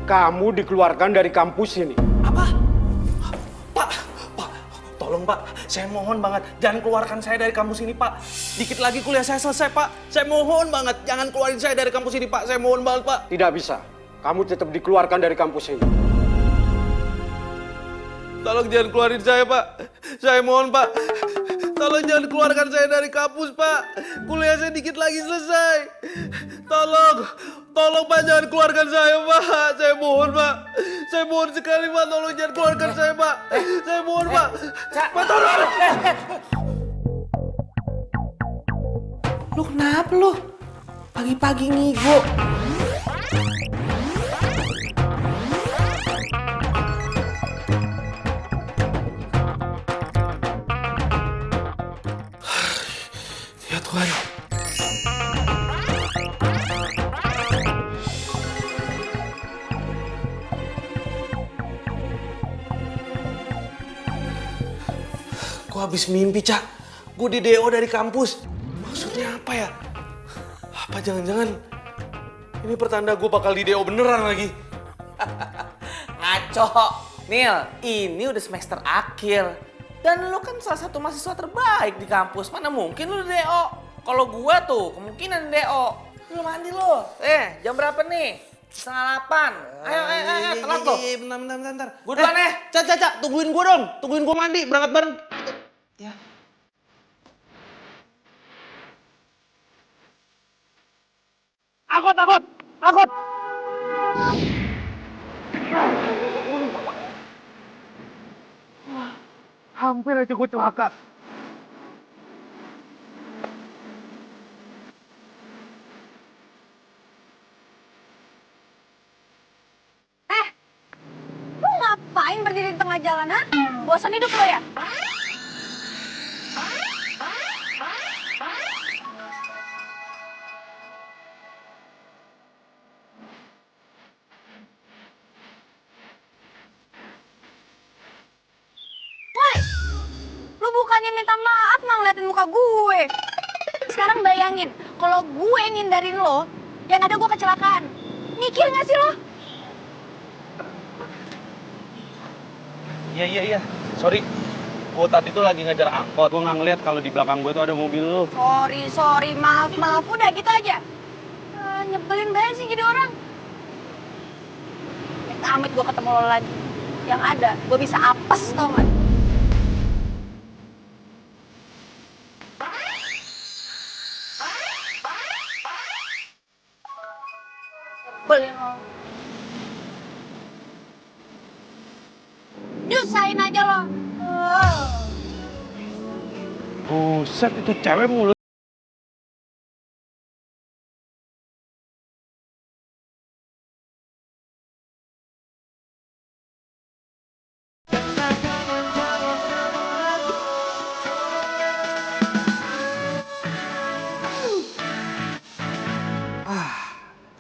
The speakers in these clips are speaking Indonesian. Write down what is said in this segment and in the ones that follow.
Kamu dikeluarkan dari kampus ini. Apa? Pak, tolong Pak, saya mohon banget, jangan keluarkan saya dari kampus ini Pak. Dikit lagi kuliah saya selesai Pak, saya mohon banget, jangan keluarin saya dari kampus ini Pak, saya mohon banget Pak. Tidak bisa, kamu tetap dikeluarkan dari kampus ini. Tolong jangan keluarin saya Pak, saya mohon Pak. Tolong jangan keluarkan saya dari kampus Pak, kuliah saya dikit lagi selesai. Tolong Pak, jangan keluarkan saya Pak, saya mohon Pak. Saya mohon sekali Pak, tolong jangan keluarkan saya Pak. Saya mohon Pak. Pak tolong. Lu kenapa lu? Pagi-pagi ngigo. Ya Tuhan. Gue habis mimpi, Cak. Gue di DO dari kampus. Maksudnya apa ya? Apa jangan-jangan ini pertanda gue bakal di DO beneran lagi? Ngaco. Nil, ini udah semester akhir. Dan lu kan salah satu mahasiswa terbaik di kampus. Mana mungkin lu DO? Kalau gua tuh kemungkinan DO. Lu mandi lu. Jam berapa nih? 7:30. Ayo, telat tuh. Bentar. Gua duluan Cak, tungguin gue dong. Tungguin gue mandi, berangkat bareng. Ya. Angkot. Hampir aja gue celaka. Lu ngapain berdiri di tengah jalan, ha? Bosan hidup lo ya? Woi, lu bukannya minta maaf malah ngeliatin muka gue. Sekarang bayangin, kalau gue ngindarin lo, yang ada gue kecelakaan. Mikir gak sih lo? Iya. Sorry. Gue tadi tuh lagi ngejar angkot. Gue nggak ngeliat kalau di belakang gue tuh ada mobil lu. Sorry, maaf, udah gitu aja. Nyebelin banget sih jadi orang. Amit gue ketemu lo lagi. Yang ada, gue bisa apes tau gak? Nyebelin lo. Nyusahin aja lo. Buset, itu cewek mulu.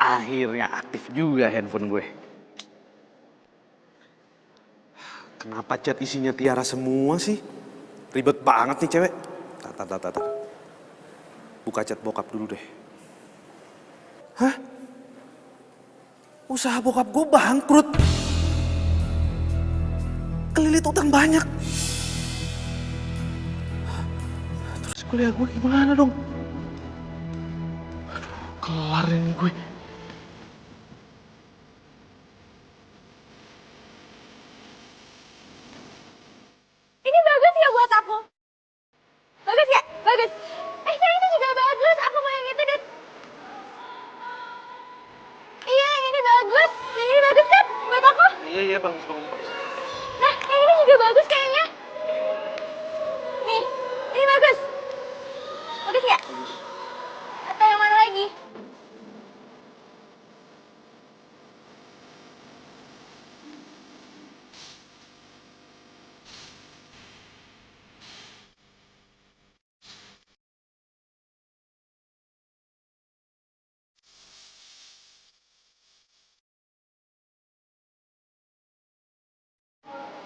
Akhirnya aktif juga handphone gue. Kenapa chat isinya Tiara semua sih? Ribet banget nih cewek. Tar. Buka chat bokap dulu deh. Hah? Usaha bokap gue bangkrut. Kelilit utang banyak. Terus kuliah gue gimana dong? Aduh, kelar ini gue. Ini bagus ya buat aku. Bagus ya? Bagus. Yang ini juga bagus. Aku mau yang itu, Dut. Iya, yang ini bagus. Yang ini bagus kan? Buat aku. Iya, bagus. Nah, yang ini juga bagus kayaknya. Nih, ini bagus. Bagus ya? Atau yang mana lagi?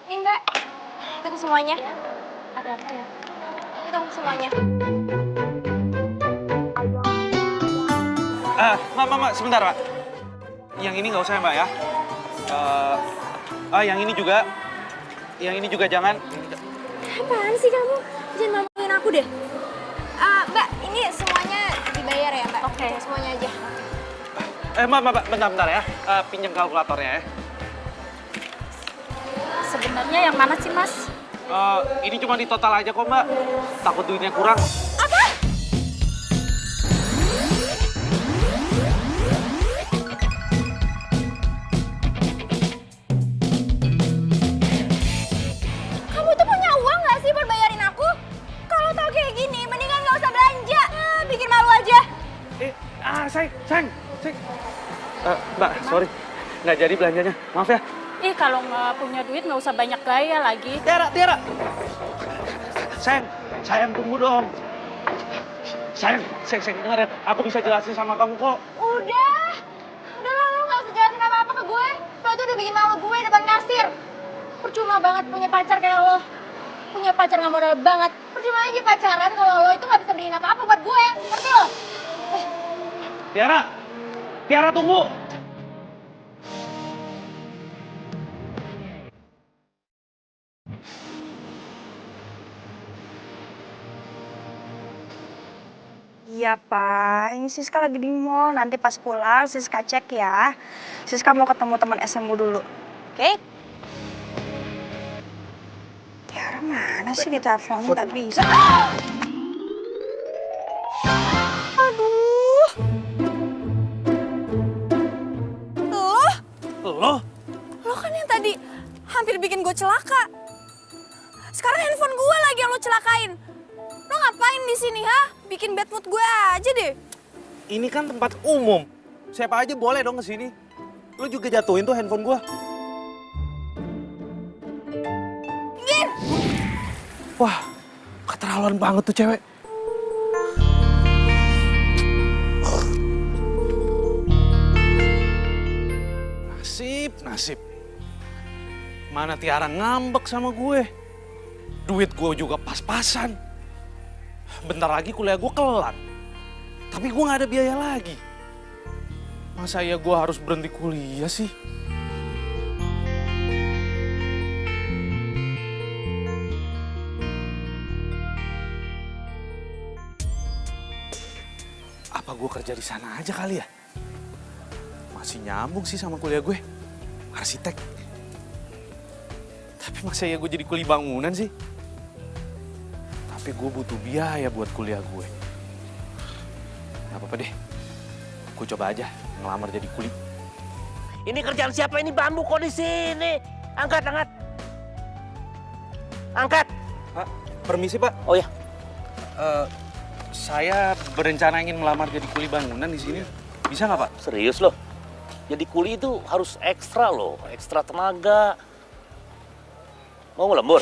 Ini Mbak, hitung semuanya. Ada apa ya? Hitung semuanya. Mbak, sebentar, Mbak. Yang ini nggak usah ya, Mbak ya? Yang ini juga. Yang ini juga jangan. Apaan sih kamu? Jangan maluin aku deh. Mbak, ini semuanya dibayar ya, Mbak? Oke. Semuanya aja. Mbak, bentar ya. Pinjam kalkulatornya ya. Sebenarnya yang mana sih, Mas? Ini cuma di total aja kok, Mbak. Takut duitnya kurang. Apa? Kamu tuh punya uang nggak sih buat bayarin aku? Kalau tau kayak gini, mendingan nggak usah belanja. Bikin malu aja. Sayang. Mbak, sorry. Nggak jadi belanjanya. Maaf ya. Ih, kalau nggak punya duit nggak usah banyak gaya lagi. Tiara. Sayang tunggu dong. Sayang dengar ya. Aku bisa jelasin sama kamu kok. Udah lah, lo nggak usah jelasin apa-apa ke gue. Lo tuh udah bikin malu gue depan kasir. Percuma banget punya pacar kayak lo. Punya pacar nggak modal banget. Percuma aja pacaran kalau lo itu nggak bisa beliin apa-apa buat gue. Ngerti lo? Tiara tunggu. Iya Pak, ini Siska lagi di mall. Nanti pas pulang Siska cek ya. Siska mau ketemu teman SMA dulu. Oke? Tiara mana sih di teleponnya nggak bisa. Aduh. Lo kan yang tadi hampir bikin gue celaka. Sekarang handphone gue lagi yang lo celakain. Lo ngapain di sini, ha? Bikin bad mood gue aja deh. Ini kan tempat umum. Siapa aja boleh dong kesini. Lu juga jatuhin tuh handphone gua. Gin! Wah, keterlaluan banget tuh cewek. Nasib. Mana Tiara ngambek sama gue. Duit gue juga pas-pasan. Bentar lagi kuliah gue kelar. Tapi gue gak ada biaya lagi. Masa ya gue harus berhenti kuliah sih? Apa gue kerja di sana aja kali ya? Masih nyambung sih sama kuliah gue. Arsitek. Tapi masa ya gue jadi kuli bangunan sih? Tapi gue butuh biaya buat kuliah gue. Gak apa-apa deh. Gue coba aja ngelamar jadi kuli. Ini kerjaan siapa ini bambu kok di sini? Angkat. Angkat. Pak, permisi Pak. Oh ya. Saya berencana ingin melamar jadi kuli bangunan di sini. Bisa nggak Pak? Serius loh. Jadi kuli itu harus ekstra loh, ekstra tenaga. Mau ngelembur?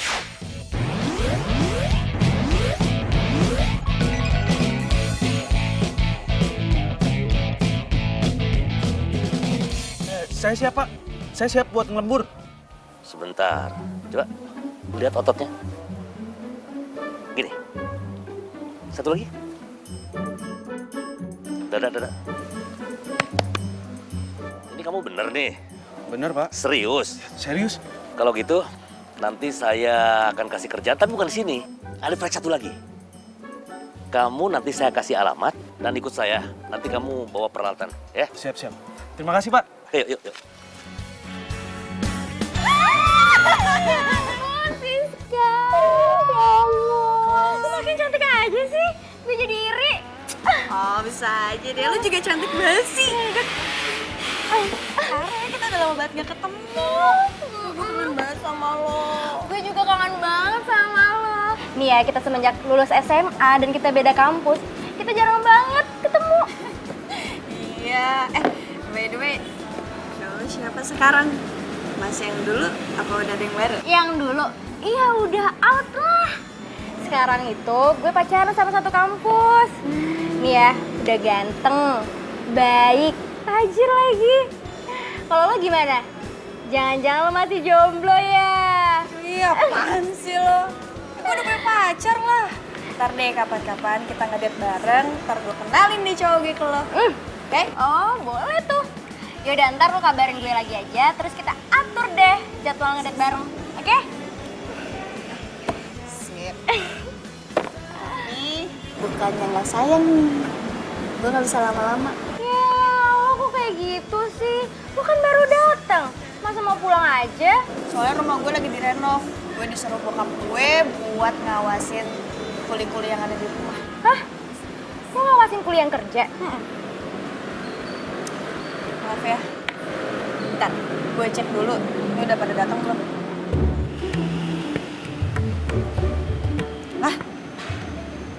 Saya siap Pak. Saya siap buat ngelembur. Sebentar. Coba lihat ototnya. Gini. Satu lagi. Dada. Ini kamu bener nih. Bener Pak. Serius. Serius? Kalau gitu, nanti saya akan kasih kerjaan, tapi bukan di sini. Ada proyek satu lagi. Kamu nanti saya kasih alamat dan ikut saya. Nanti kamu bawa peralatan, ya? Siap. Terima kasih Pak. Yuk. Siska, ya Allah. Lu makin cantik aja sih. Gue jadi iri. Oh bisa aja deh, lu juga cantik banget sih. Karena kita udah lama banget gak ketemu. Gue kangen banget sama lo. Gue juga kangen banget sama lo. Nih ya, kita semenjak lulus SMA dan kita beda kampus, kita jarang banget ketemu. Iya, by the way, lo siapa sekarang? Mas yang dulu apa udah ada yang baru? Yang dulu, iya udah out lah. Sekarang itu gue pacaran sama satu kampus. Nih ya, udah ganteng, baik, tajir lagi. Kalau lo gimana? Jangan-jangan lo masih jomblo ya? Iya, apaan sih lo? Gue udah punya pacar lah. Ntar deh kapan-kapan kita ngedate bareng, ntar gue kenalin deh cowok gue ke lo. Oke? Oh, boleh tuh. Yaudah ntar lu kabarin gue lagi aja, terus kita atur deh jadwal ngedate bareng, oke? Sip. Tapi bukannya nggak sayang nih. Gue nggak bisa lama-lama. Ya, lo kok kayak gitu sih? Lo kan baru datang, masa mau pulang aja? Soalnya rumah gue lagi direnov. Gue disuruh bokap gue buat ngawasin kuli-kuli yang ada di rumah. Hah? Lo ngawasin kuliah yang kerja? Maaf ya. Bentar, gue cek dulu. Ini udah pada datang belum? Lah,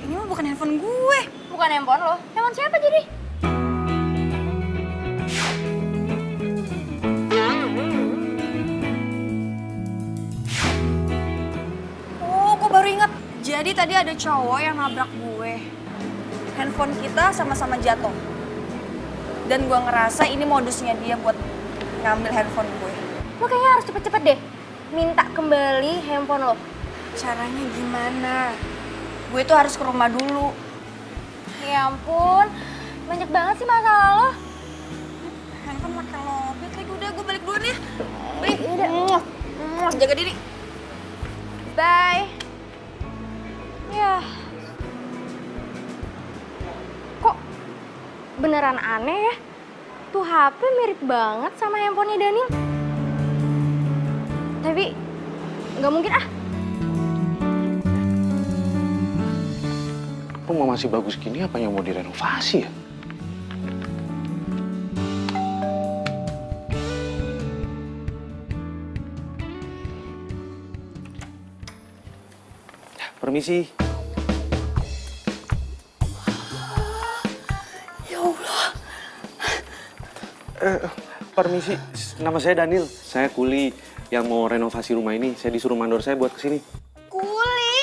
ini mah bukan handphone gue. Bukan handphone lo, handphone siapa jadi? Oh, gue baru ingat. Jadi tadi ada cowok yang nabrak gue. Handphone kita sama-sama jatuh. Dan gue ngerasa ini modusnya dia buat ngambil handphone gue. Lo kayaknya harus cepet-cepet deh minta kembali handphone lo. Caranya gimana? Gue tuh harus ke rumah dulu. Ya ampun, banyak banget sih masalah lo. Handphone makin lobet lagi. Udah, gue balik duluan ya. Balik. Yaudah. Jaga diri. Bye. Ya. Kok beneran aneh ya? Tuh HP mirip banget sama handphonenya Daniel. Tapi nggak mungkin ah. Rumah masih bagus gini, apa yang mau direnovasi ya? Permisi. Ya Allah. Permisi, nama saya Daniel. Saya kuli yang mau renovasi rumah ini. Saya disuruh mandor saya buat kesini. Kuli.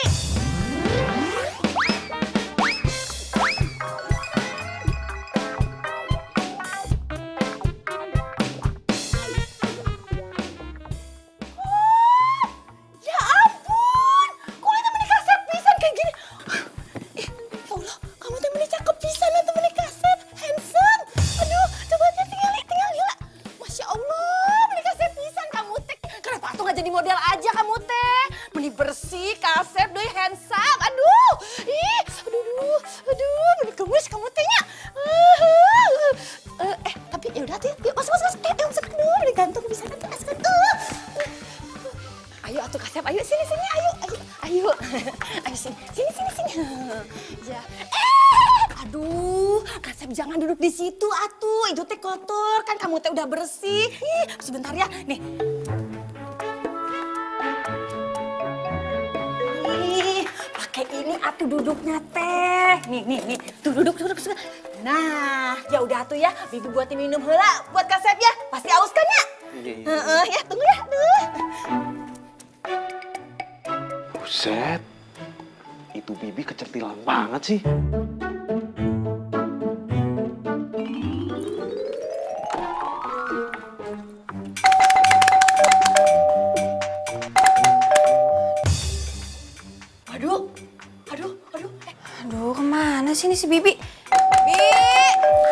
Ya ampun, kuli temen kaset pisan kayak gini. Ya Allah, kamu temen cakep pisan ya temen kaset, handsome. Aduh, coba aja tinggal lihat. Masya Allah, menikah kaset pisan kamu teh. Kenapa tuh nggak jadi model aja kamu teh? Meni bersih, kaset, doi handsome. Aduh, ih, aduh, meni gemes kamu tehnya. Tapi ya udah tuh, yuk masuk. Masuk dulu, digantung bisa nanti masuk. Ayo atuh Kasep, ayo sini ayo sini. Ya. Aduh, Kasep jangan duduk di situ atuh. Itu teh kotor kan kamu teh udah bersih. Ih, sebentar ya. Nih. Ih, pakai ini atuh duduknya teh. Nih. Tuh duduk. Nah, ya udah atuh ya. Bibi buatin minum heula buat Kasep ya. Pasti aus kan ya? Iya. Ya, tunggu ya. Aduh. Buset, itu Bibi kecerdilan banget sih. Aduh, kemana sih ini si Bibi? Bibi,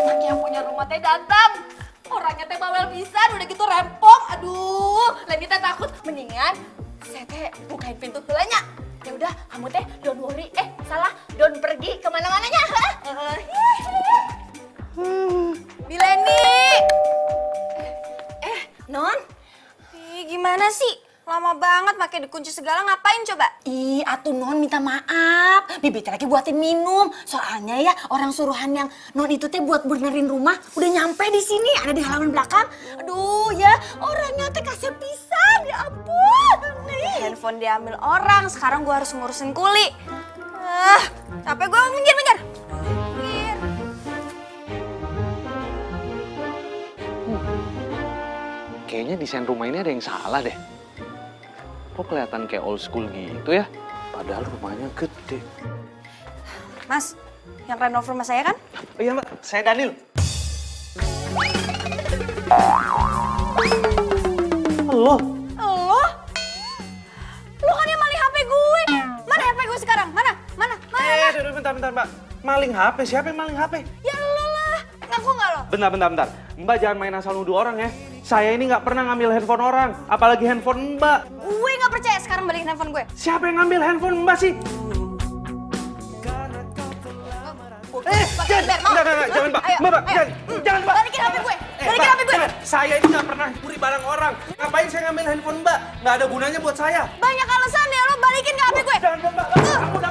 anaknya yang punya rumah teh datang. Orangnya teh bawel pisan, udah gitu rempong. Aduh, Leni teh takut. Mendingan saya teh bukain pintu heulanya. Ya udah, kamu teh don't worry. Salah, don't pergi kemana-mananya. Bi Leni. Non. Ih, gimana sih? Lama banget pakai dikunci segala, ngapain coba? Ih, atuh Non minta maaf. Bibi teh lagi buatin minum. Soalnya ya orang suruhan yang Non itu teh buat benerin rumah udah nyampe di sini, ada di halaman belakang. Aduh ya, orangnya teh kasih pisan, ya ampun. Nih. Handphone diambil orang, sekarang gua harus ngurusin kuli. Capek gua minggir. Kayaknya desain rumah ini ada yang salah deh. Kok kelihatan kayak old school gitu ya? Padahal rumahnya gede. Mas, yang renov rumah saya kan? Iya Mbak, saya Daniel. Halo. Lu kan yang maling HP gue. Mana HP gue sekarang? Mana? Bentar Mbak. Maling HP, siapa yang maling HP? Ya lu lah. Ngaku nggak lo? Bentar. Mbak jangan main asal nuduh orang ya. Saya ini nggak pernah ngambil handphone orang, apalagi handphone Mbak. Gue nggak percaya, sekarang balikin handphone gue. Siapa yang ngambil handphone Mbak sih? Jangan Mbak. Ayo, Mbak, ayo. jangan Mbak. Balikin HP gue, balikin HP gue. Jangan. Saya ini nggak pernah curi barang orang. Ngapain saya ngambil handphone Mbak? Nggak ada gunanya buat saya. Banyak alasan ya, lo balikin ke HP gue. Jangan Mbak. Ampun.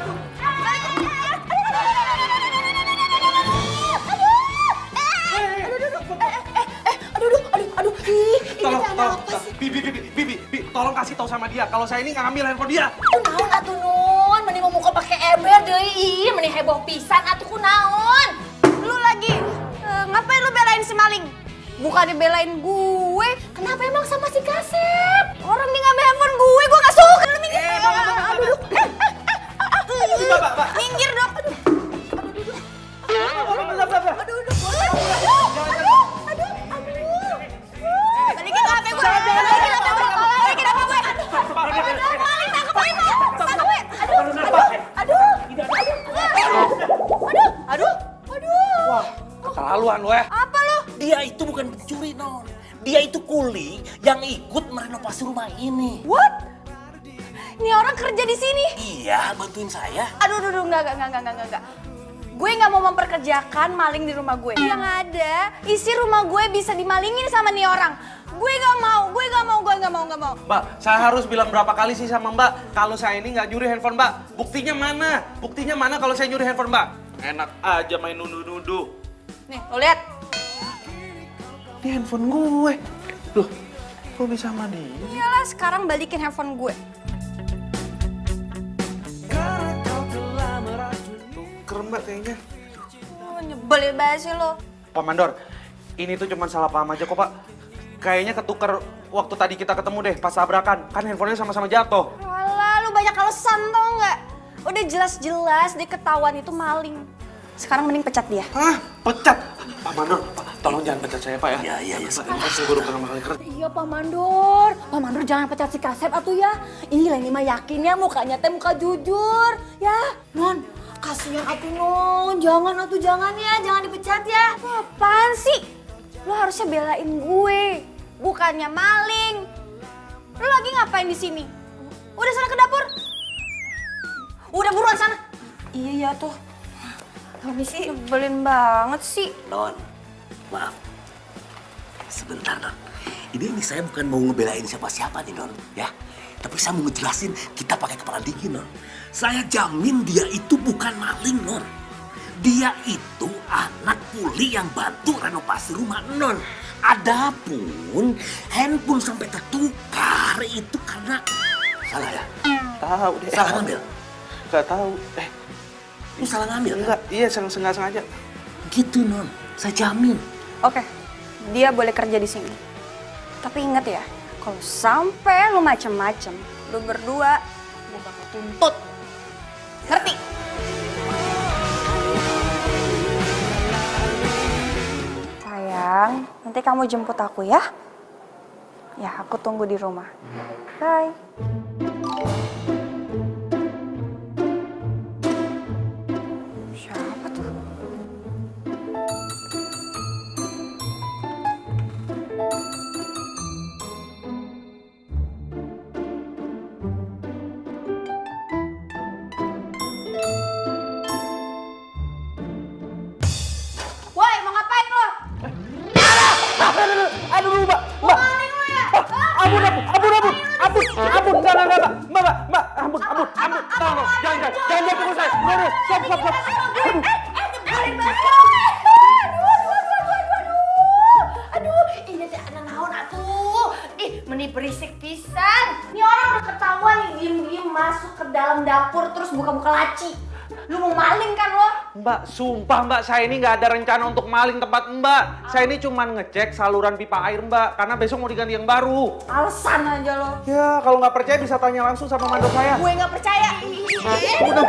Aduh, ini Tolong, ada apa sih? Bibi, tolong kasih tahu sama dia kalau saya ini nggak ngambil handphone dia. Kunaon atuh Nun, mending mau muka pakai ember deui, ih mending heboh pisan atuh kunaon. Lu lagi ngapain lu belain si maling? Bukan dibelain gue. Kenapa emang sama si Kasep? Orang dia ngambil handphone gue gak suka. Lu minggir. Aduh. Mbak. Minggir dong. Balikin HP gue. Balikin HP gue. Maling tangkap aja. Tangkap gue. Aduh. Wah, keterlaluan lo ya. Apa lu? Dia itu bukan pencuri, Non. Dia itu kuli yang ikut merenovasi rumah ini. What? Ini orang kerja di sini? Iya, bantuin saya. Aduh, enggak. Gue nggak mau memperkerjakan maling di rumah gue. Yang ada, isi rumah gue bisa dimalingin sama nih orang. Gue nggak mau. Mbak, saya harus bilang berapa kali sih sama Mbak kalau saya ini nggak nyuri handphone Mbak. Buktinya mana kalau saya nyuri handphone Mbak? Enak aja main nuduh-nuduh. Nih, lo lihat. Ini handphone gue. Loh, kok bisa sama dia? Iyalah, sekarang balikin handphone gue. Keren Mbak kayaknya. Oh, nyebelin banget sih lo. Pak Mandor, ini tuh cuma salah paham aja kok Pak. Kayaknya ketuker waktu tadi kita ketemu deh pas tabrakan. Kan handphonenya sama-sama jatuh. Walah, lu banyak alasan tau nggak? Udah jelas-jelas dia ketahuan itu maling. Sekarang mending pecat dia. Hah? Pecat? Pak Mandor, Pak, tolong jangan pecat saya Pak ya. Iya. Saya baru pertama kali kerja. Iya Pak Mandor. Pak Mandor jangan pecat si Kasep atuh ya. Ini Leni mah yakin ya mukanya teh muka jujur. Ya, Non. Kasihan atuh Non. Jangan ya. Jangan dipecat ya. Apaan sih? Lo harusnya belain gue. Bukannya maling. Lo lagi ngapain di sini? Udah sana ke dapur. Udah buruan sana. Iya tuh. Permisi. Nyebelin banget sih. Non, maaf. Sebentar, Non. Ini saya bukan mau ngebelain siapa-siapa nih, Non. Ya, tapi saya mau ngejelasin kita pakai kepala dingin, Non. Saya jamin dia itu bukan maling, Non. Dia itu anak kuli yang bantu renovasi rumah, Non. Adapun handphone sampai tertukar itu karena salah ya? Tahu deh. Salah ngambil? Gak tahu. Lu salah ngambil? Enggak, iya sengaja. Gitu, Non. Saya jamin. Oke, dia boleh kerja di sini. Tapi ingat ya, kalau sampai lu macem-macem, lu berdua, gue bakal tuntut. Ngerti? Sayang, nanti kamu jemput aku ya. Ya, aku tunggu di rumah. Bye. Siapa tuh? Woi, mau ngapain lo? Aduh, Mbak. Maling lo ya? Ampun, enggak. Mbak, ampun. Tolong, jangan pukul saya. Stop. Nyebelin banget. Aduh, ini teh anak naon atuh. Ih, meni berisik pisan. Ini orang udah ketahuan nih diem-diem masuk ke dalam dapur terus buka-buka laci. Lu mau maling kan lo? Mbak, sumpah Mbak, saya ini nggak ada rencana untuk maling tempat Mbak. Saya ini cuma ngecek saluran pipa air Mbak, karena besok mau diganti yang baru. Alasan aja lo. Ya, kalau nggak percaya bisa tanya langsung sama mandor saya. Gue nggak percaya. Udah.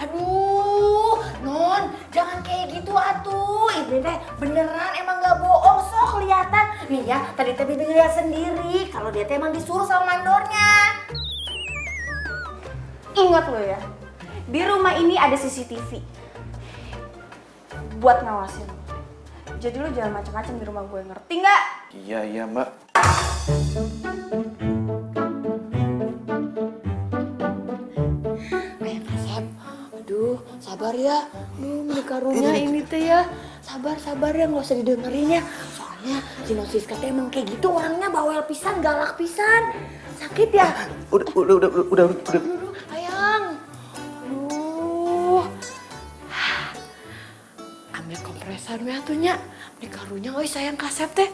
Aduh, Non, jangan kayak gitu atuh. Ini teh beneran emang nggak bohong, so kelihatan. Nih ya, tadi teh Bibi lihat sendiri kalau dia teh emang disuruh sama mandornya. Ingat lo ya, di rumah ini ada CCTV buat ngawasin. Jadi lo jangan macam-macam di rumah gue, ngerti nggak? Iya, Mbak. Ayang Kasep, aduh sabar ya. Beli karunya ini teh ya. Sabar ya, nggak usah didengerin ya. Soalnya si Nosiska teh emang kayak gitu orangnya, bawel pisan, galak pisan. Sakit ya? Udah. Aduh, Ayang. Aduh. Ambil kompresan we atunya. Beli karunya euy sayang Kasep teh.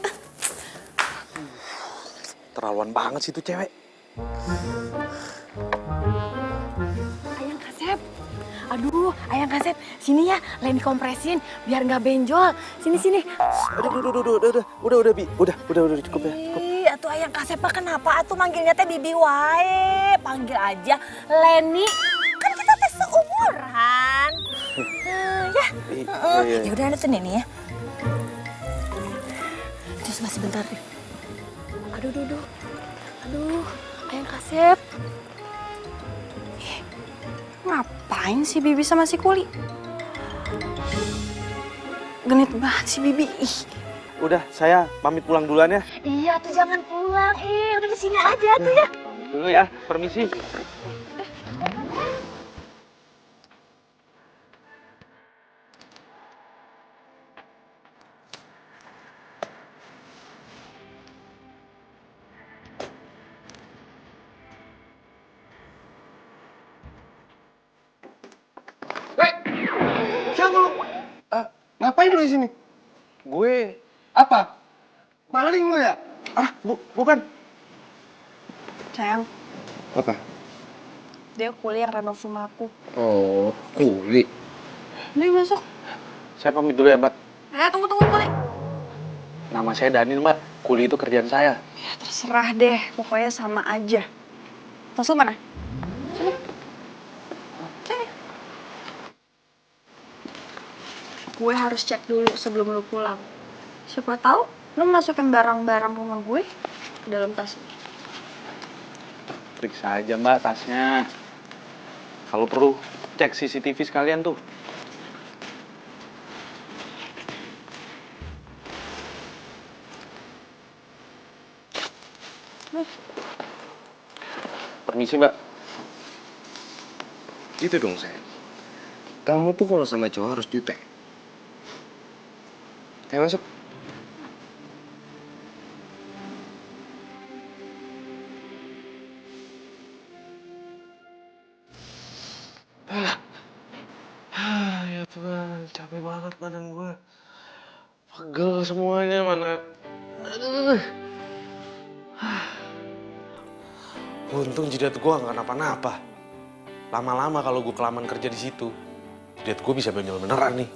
Terlaluan banget sih tuh cewek. Ayang Kasep. Aduh, Ayang Kasep, sini ya, lain dikompresin biar nggak benjol. Sini. Udah, Bi. Udah, cukup ya. Cukup. Ih, atuh Ayang Kasep mah kenapa atuh manggilnya teh Bibi wae? Panggil aja Leni. Kan kita teh seumuran. Ya. Iya. Ya udah ada tuh Neni ya. Terus masih bentar deh. Aduh, Ayang Kasep. Ngapain si Bibi sama si Kuli? Genit banget si Bibi. Ih. Udah, saya pamit pulang duluan ya. Iya tuh jangan pulang. Udah di sini aja tuh ya. Dulu ya, permisi. Siapa lu? Ngapain lu di sini? Gue, Apa? Maling lu ya? bukan. Sayang, Apa? dia Kuli yang renov rumah aku. Oh, Kuli. Nih masuk. Saya pamit dulu ya, Mbak. Tunggu Kuli. Nama saya Daniel, Mbak. Kuli itu kerjaan saya. Ya terserah deh, pokoknya sama aja. Tas lu mana? Sini. Gue harus cek dulu sebelum lu pulang. Siapa tahu lu masukin barang-barang rumah gue ke dalam tas ini. Periksa aja Mbak tasnya. Kalau perlu cek CCTV sekalian tuh. Permisi Mbak. Gitu dong, sayang. Kamu tuh kalau sama cowok harus jutek. Ayo masuk. Ya Tuhan, capek banget badan gue. Pegel semuanya, mana. Aduh. Untung jidat gue nggak napa-napa. Lama-lama kalau gue kelamaan kerja di situ, jidat gue bisa benjol beneran nih.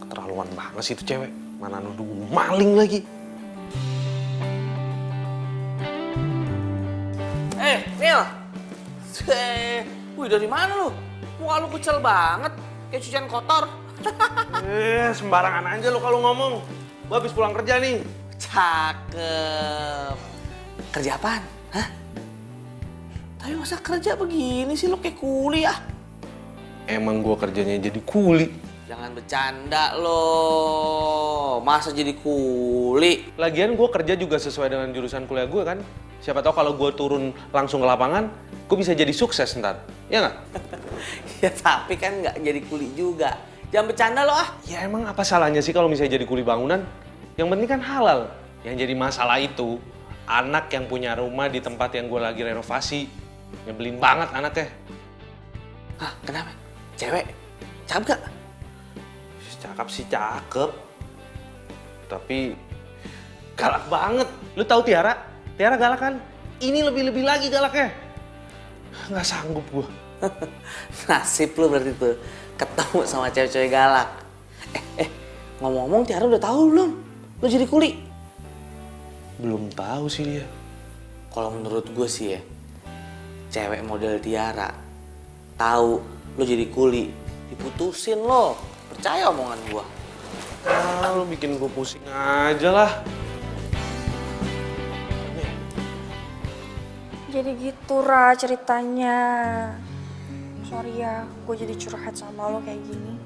Keterlaluan banget sih itu cewek. Mana nuduh gue maling lagi. Nil. Wih, dari mana lu? Muka lu kecil banget, kayak cucian kotor. Sembarangan aja lo kalau ngomong. Gue habis pulang kerja nih. Cakep. Kerja apaan? Hah? Tapi masa kerja begini sih, lu kayak kuli ya? Emang gue kerjanya jadi kuli. Jangan bercanda lo. Masa jadi kuli? Lagian gue kerja juga sesuai dengan jurusan kuliah gue kan. Siapa tahu kalau gue turun langsung ke lapangan, gue bisa jadi sukses ntar. Ya nggak? Ya tapi kan nggak jadi kuli juga. Jangan bercanda lo ah. Ya emang apa salahnya sih kalau misalnya jadi kuli bangunan? Yang penting kan halal. Yang jadi masalah itu, anak yang punya rumah di tempat yang gue lagi renovasi. Nyebelin banget anaknya. Hah, kenapa? Cewek? Cakep gak? Cakep sih cakep. Tapi galak banget. Lu tahu Tiara? Tiara galak kan? Ini lebih-lebih lagi galaknya. Nggak sanggup gue. Nasib lu berarti tuh ketemu sama cewek-cewek galak. Ngomong-ngomong Tiara udah tahu belum? Lu jadi kuli? Belum tahu sih dia. Kalau menurut gue sih ya, cewek model Tiara tahu lu jadi kuli, diputusin lo. Percaya omongan gue. Ah, lu bikin gue pusing aja lah. Jadi gitu Ra ceritanya. Sorry ya, gue jadi curhat sama lo kayak gini.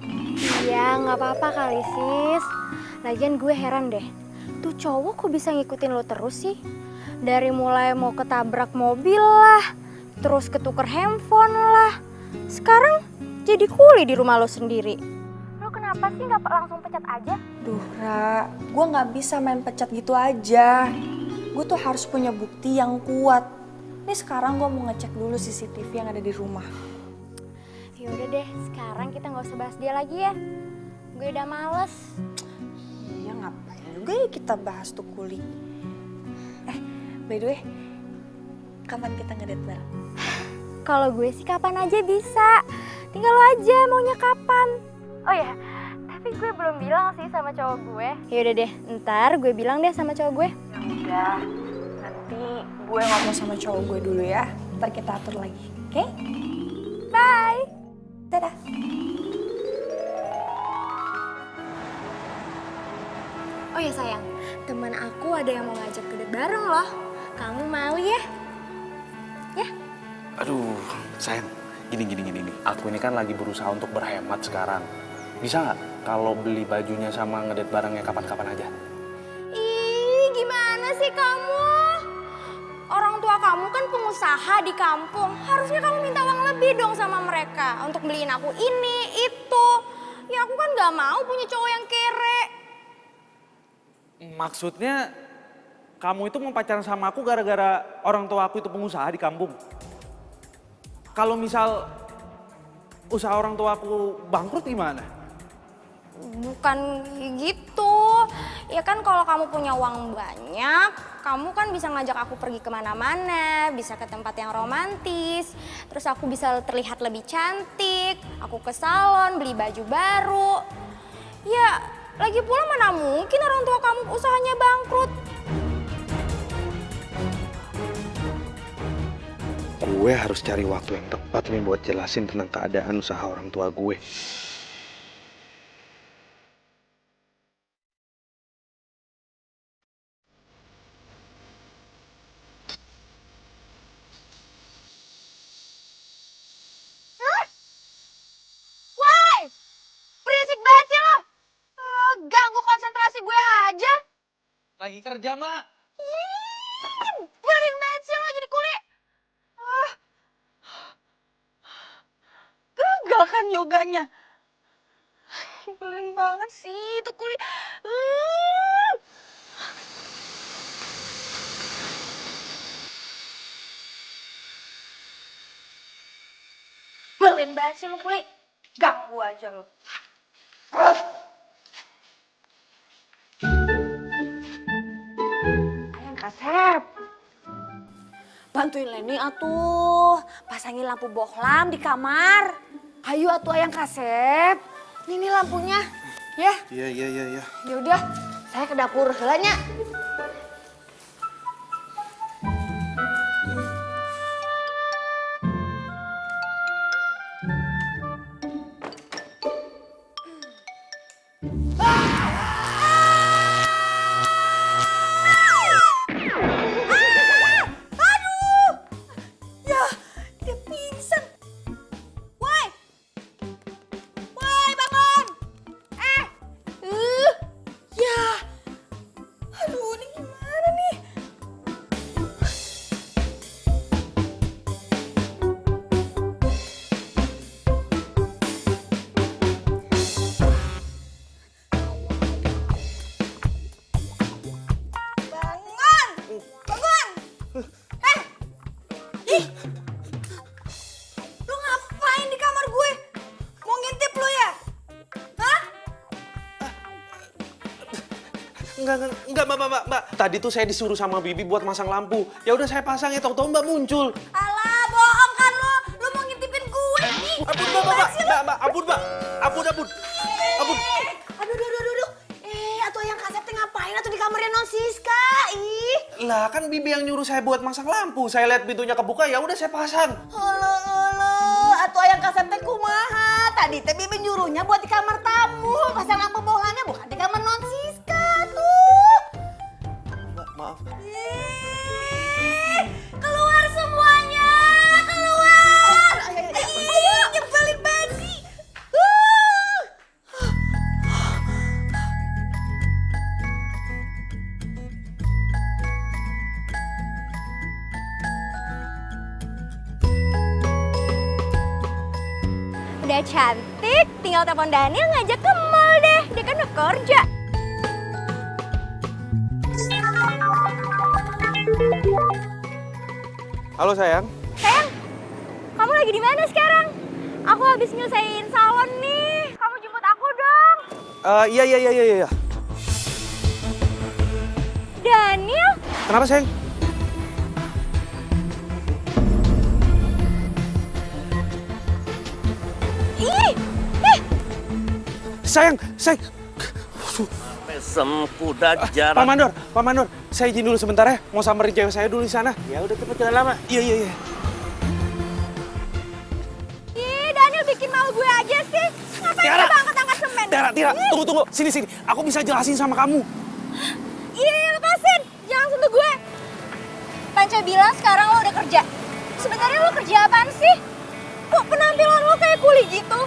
Iya, nggak apa-apa kali sis. Lagian gue heran deh, tuh cowok kok bisa ngikutin lo terus sih? Dari mulai mau ketabrak mobil lah, terus ketuker handphone lah. Sekarang jadi kuli di rumah lo sendiri. Lo kenapa sih nggak langsung pecat aja? Duh Ra, gue gak bisa main pecat gitu aja. Gue tuh harus punya bukti yang kuat. Nih sekarang gue mau ngecek dulu CCTV yang ada di rumah. Ya udah deh, sekarang kita nggak usah bahas dia lagi ya. Gue udah males. Iya ngapain juga ya kita bahas tuh kuli. By the way, kapan kita ngedate bareng? Kalau gue sih kapan aja bisa. Tinggal lo aja maunya kapan. Oh ya, tapi gue belum bilang sih sama cowok gue. Ya udah deh, ntar gue bilang deh sama cowok gue. Ya udah, nanti gue ngomong sama cowok gue dulu ya. Ntar kita atur lagi, oke? Bye. Dadah. Oh ya sayang, teman aku ada yang mau ngajak ngedate bareng loh. Kamu mau ya? Ya? Aduh, sayang, gini. Aku ini kan lagi berusaha untuk berhemat sekarang. Bisa nggak kalau beli bajunya sama ngedate barengnya kapan-kapan aja? Ih, gimana sih kamu? Orang tua kamu kan pengusaha di kampung. Harusnya kamu minta uang lebih dong sama mereka untuk beliin aku ini, itu. Ya aku kan gak mau punya cowok yang kere. Maksudnya kamu itu mau pacaran sama aku gara-gara orang tua aku itu pengusaha di kampung? Kalau misal usaha orang tua aku bangkrut gimana? Bukan gitu. Ya kan kalau kamu punya uang banyak, kamu kan bisa ngajak aku pergi kemana-mana, bisa ke tempat yang romantis, terus aku bisa terlihat lebih cantik, aku ke salon, beli baju baru. Ya, lagi pula mana mungkin orang tua kamu usahanya bangkrut. Gue harus cari waktu yang tepat nih buat jelasin tentang keadaan usaha orang tua gue. Woi, berisik banget sih lo. Ganggu konsentrasi gue aja. Lagi kerja, Mak. Berisik banget sih lo jadi kuli. Gagal kan yoganya. Nyebelin banget sih itu kuli. Nyebelin banget sih lo kuli. Ganggu aja lo. Ayang Kasep. Bantuin Leni atuh. Pasangin lampu bohlam di kamar. Ayo atuh Ayang Kasep. Ini lampunya. Ya. Iya. Ya udah, saya ke dapur heulanya. Enggak, Mbak. Tadi tuh saya disuruh sama Bibi buat masang lampu. Ya udah saya pasang ya, tahu-tahu Mbak muncul. Alah, bohong kan lo. Lo mau ngintipin gue nih. Ampun, Mbak. Ampun. Aduh. Atuh Ayang Kasep teh ngapain atuh di kamarnya Non Siska? Ih. Lah kan Bibi yang nyuruh saya buat masang lampu. Saya lihat pintunya kebuka, ya udah saya pasang. Halo. Atuh Ayang Kasep teh kumaha? Tadi teh Bibi nyuruhnya buat di kamar tamu. Pasang lampu bohlamnya bukan di kamar Non Siska tuh. Mbak, maaf. Keluar semuanya, keluar. Ayo, nyebelin banget sih. udah cantik, tinggal telepon Daniel ngajak ke mall deh. Dia kan udah kerja. Halo sayang. Sayang, kamu lagi di mana sekarang? Aku habis nyelesain salon nih. Kamu jemput aku dong. Iya. Daniel? Kenapa sayang? Ih, Sayang. Mesem kuda jarak. Pak Mandor, saya izin dulu sebentar ya. Mau samperin cewek saya dulu di sana. Ya udah cepet jangan lama. Iya. ih, Daniel bikin malu gue aja sih. Ngapain Tiara. coba angkat-angkat semen? Tiara, tunggu. Sini. Aku bisa jelasin sama kamu. Iya, lepasin. Jangan sentuh gue. Panca bilang sekarang lo udah kerja. Sebenarnya lo kerja apaan sih? Kok penampilan lo kayak kuli gitu?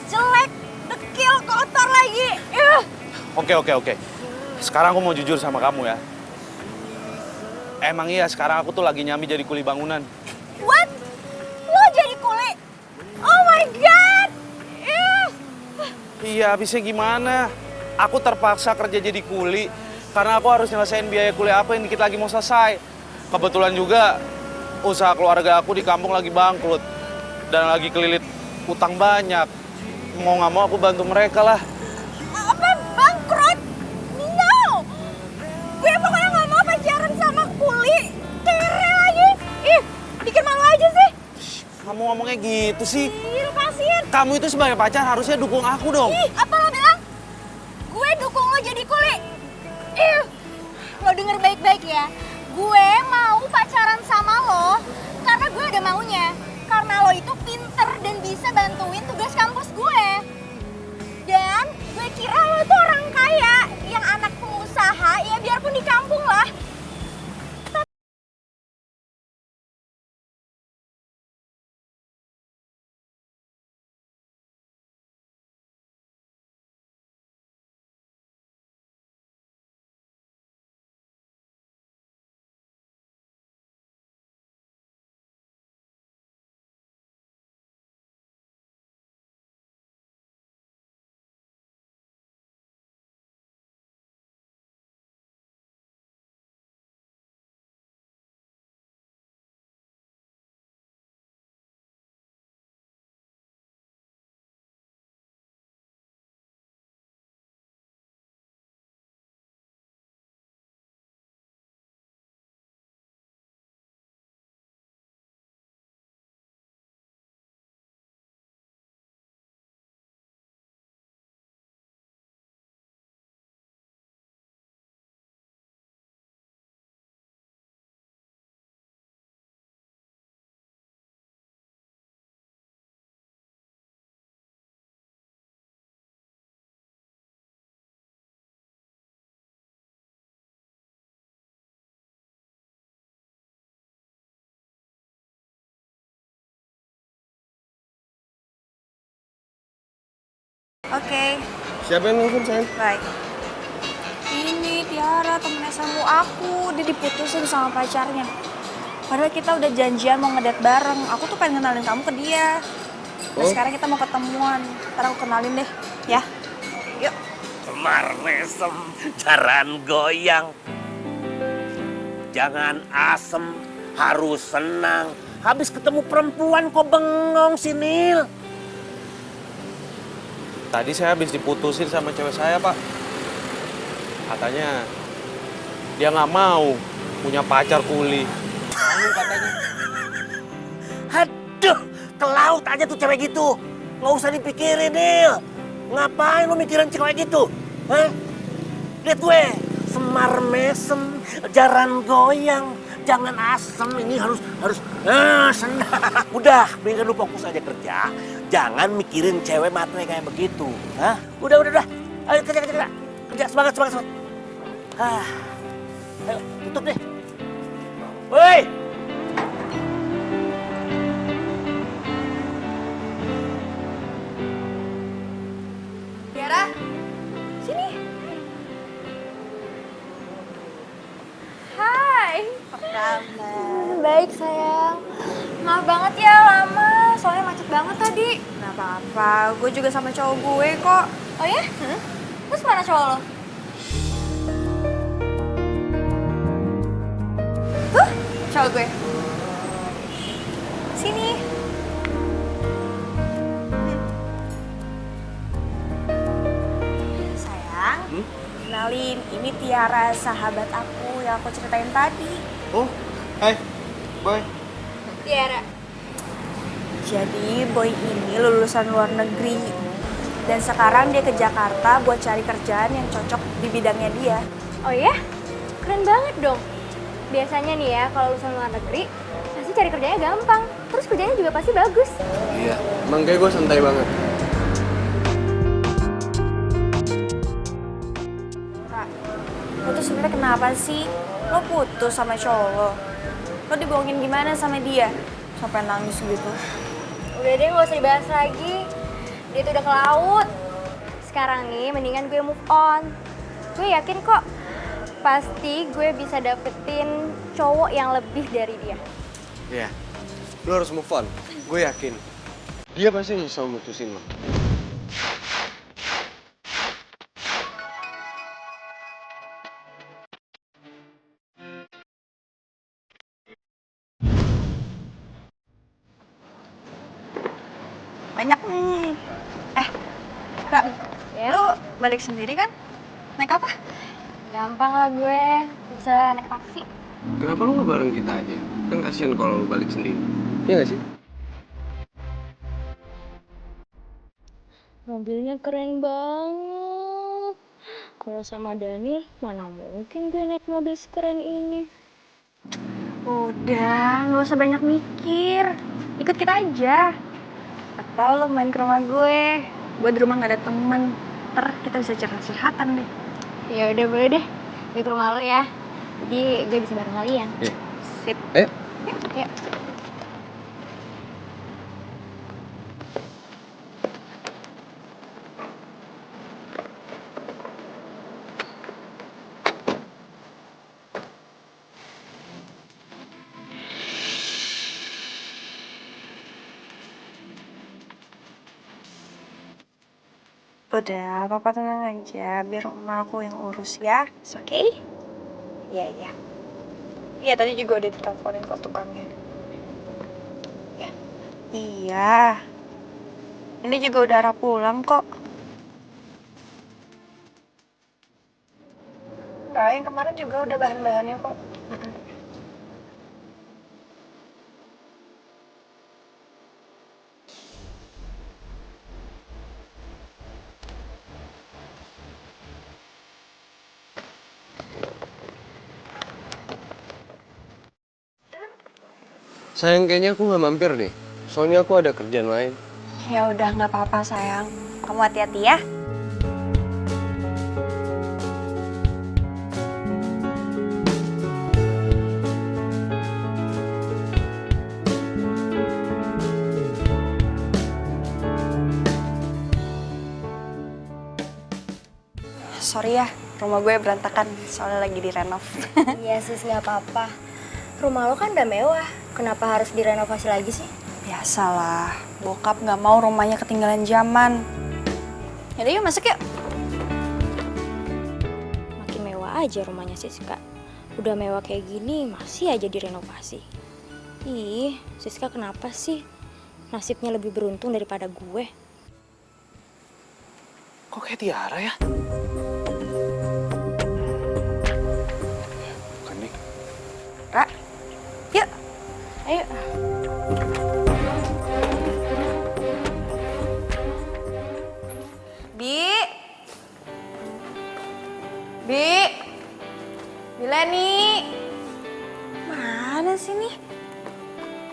Jelek, dekil, kotor lagi. Oke. Sekarang aku mau jujur sama kamu ya. Emang iya sekarang aku tuh lagi nyambi jadi kuli bangunan. What? Lo jadi kuli? Oh my God! Iya, habisnya gimana? Aku terpaksa kerja jadi kuli karena aku harus nyelesain biaya kuliah aku yang dikit lagi mau selesai. Kebetulan juga usaha keluarga aku di kampung lagi bangkrut dan lagi kelilit utang banyak. Mau nggak mau aku bantu mereka lah. Apa bangkrut? No! Gue pokoknya nggak mau pacaran sama kuli. Kere lagi. Ih, bikin malu aja sih. Kamu ngomongnya gitu sih. Ih, lepasin. Kamu itu sebagai pacar harusnya dukung aku dong. Ih, apa lo bilang? Gue dukung lo jadi kuli. Ih, lo denger baik-baik ya. Gue mau pacaran sama lo karena gue ada maunya. Karena lo itu pinter dan bisa bantuin tugas kampus gue. Dan gue kira lo tuh orang kaya yang anak pengusaha, ya biarpun di kampung lah. Oke, Siapa yang nelfon, sayang? baik. Ini Tiara, temen SMU aku. Dia diputusin sama pacarnya. Padahal kita udah janjian mau ngedate bareng. Aku tuh pengen kenalin kamu ke dia. Nah, sekarang kita mau ketemuan. Ntar aku kenalin deh, ya. Yuk. Semar mesem jaran goyang. Jangan asem, harus senang. Habis ketemu perempuan kok bengong si Nil. Tadi saya habis diputusin sama cewek saya, Pak. Katanya dia nggak mau punya pacar kuli. Malu katanya. Aduh, ke laut aja tuh cewek gitu. Nggak usah dipikirin, Nil. Ngapain lu mikirin cewek gitu? Hah? Lihat gue, semar mesem, jaran goyang. Jangan asem, ini harus senang. Udah, mendingan lu fokus aja kerja. Jangan mikirin cewek matre kayak begitu. Hah? Udah. Ayo kerja. Kerja, semangat. Ayo, tutup deh. Woi! Tiara, sini. Hai. Apa kabar? Baik sayang. Maaf banget ya lama. soalnya macet banget tadi. Nggak apa-apa, gue juga sama cowok gue kok. Oh ya? Terus mana cowok lo? Tuh, cowok gue. Sini. Sayang, kenalin, ini Tiara, sahabat aku yang aku ceritain tadi. Oh, hai, boy. Tiara. Jadi Boy ini lulusan luar negeri dan sekarang dia ke Jakarta buat cari kerjaan yang cocok di bidangnya dia. Oh ya? Keren banget dong. Biasanya nih ya, kalau lulusan luar negeri, pasti cari kerjanya gampang. Terus kerjanya juga pasti bagus. Iya, emang kayak gue santai banget. Kak, lo tuh sebenarnya kenapa sih? Lo putus sama cowok lo? Lo dibohongin gimana sama dia? Sampai nangis gitu. Udah deh, gak usah dibahas lagi. Dia tuh udah ke laut. Sekarang nih, mendingan gue move on. Gue yakin kok, pasti gue bisa dapetin cowok yang lebih dari dia. Iya, lo harus move on. Gue yakin. Dia pasti nyesel mutusin lo. Banyak nih. Kak, Ya? lo balik sendiri kan? Naik apa? Gampang lah gue, bisa naik taksi. Kenapa lo gak bareng kita aja? Kan kasihan kalau lo balik sendiri. Iya gak sih? Mobilnya keren banget. Kalau sama Dani, mana mungkin gue naik mobil sekeren ini. Udah, nggak usah banyak mikir. Ikut kita aja. Atau lo main ke rumah gue. Gue di rumah nggak ada temen. Ntar kita bisa curhat-curhatan deh. Ya udah boleh deh, gue ke rumah lo ya. Jadi gue bisa bareng kalian. Iya. Sip. Ayo. Yuk. Udah, papa tenang aja. Biar rumah aku yang urus ya. Oke? Okay? Iya, iya. Iya, tadi juga udah diteleponin kok tukangnya. Ya. Iya. Ini juga udah arah pulang kok. Nah, yang kemarin juga udah bahan-bahannya kok. Sayang, kayaknya aku gak mampir deh. Soalnya aku ada kerjaan lain. Ya udah, nggak apa-apa sayang. Kamu hati-hati ya. Sorry ya, rumah gue berantakan soalnya lagi direnov. Iya sis, nggak apa-apa. Rumah lo kan udah mewah, kenapa harus direnovasi lagi sih? Biasalah, bokap nggak mau rumahnya ketinggalan zaman. Yaudah yuk masuk yuk. Makin mewah aja rumahnya Siska. Udah mewah kayak gini, masih aja direnovasi. Ih, Siska kenapa sih? Nasibnya lebih beruntung daripada gue. Kok kayak Tiara ya? Bukan nih. Ra, yuk. Ayo. Bi Leni. Mana sih nih?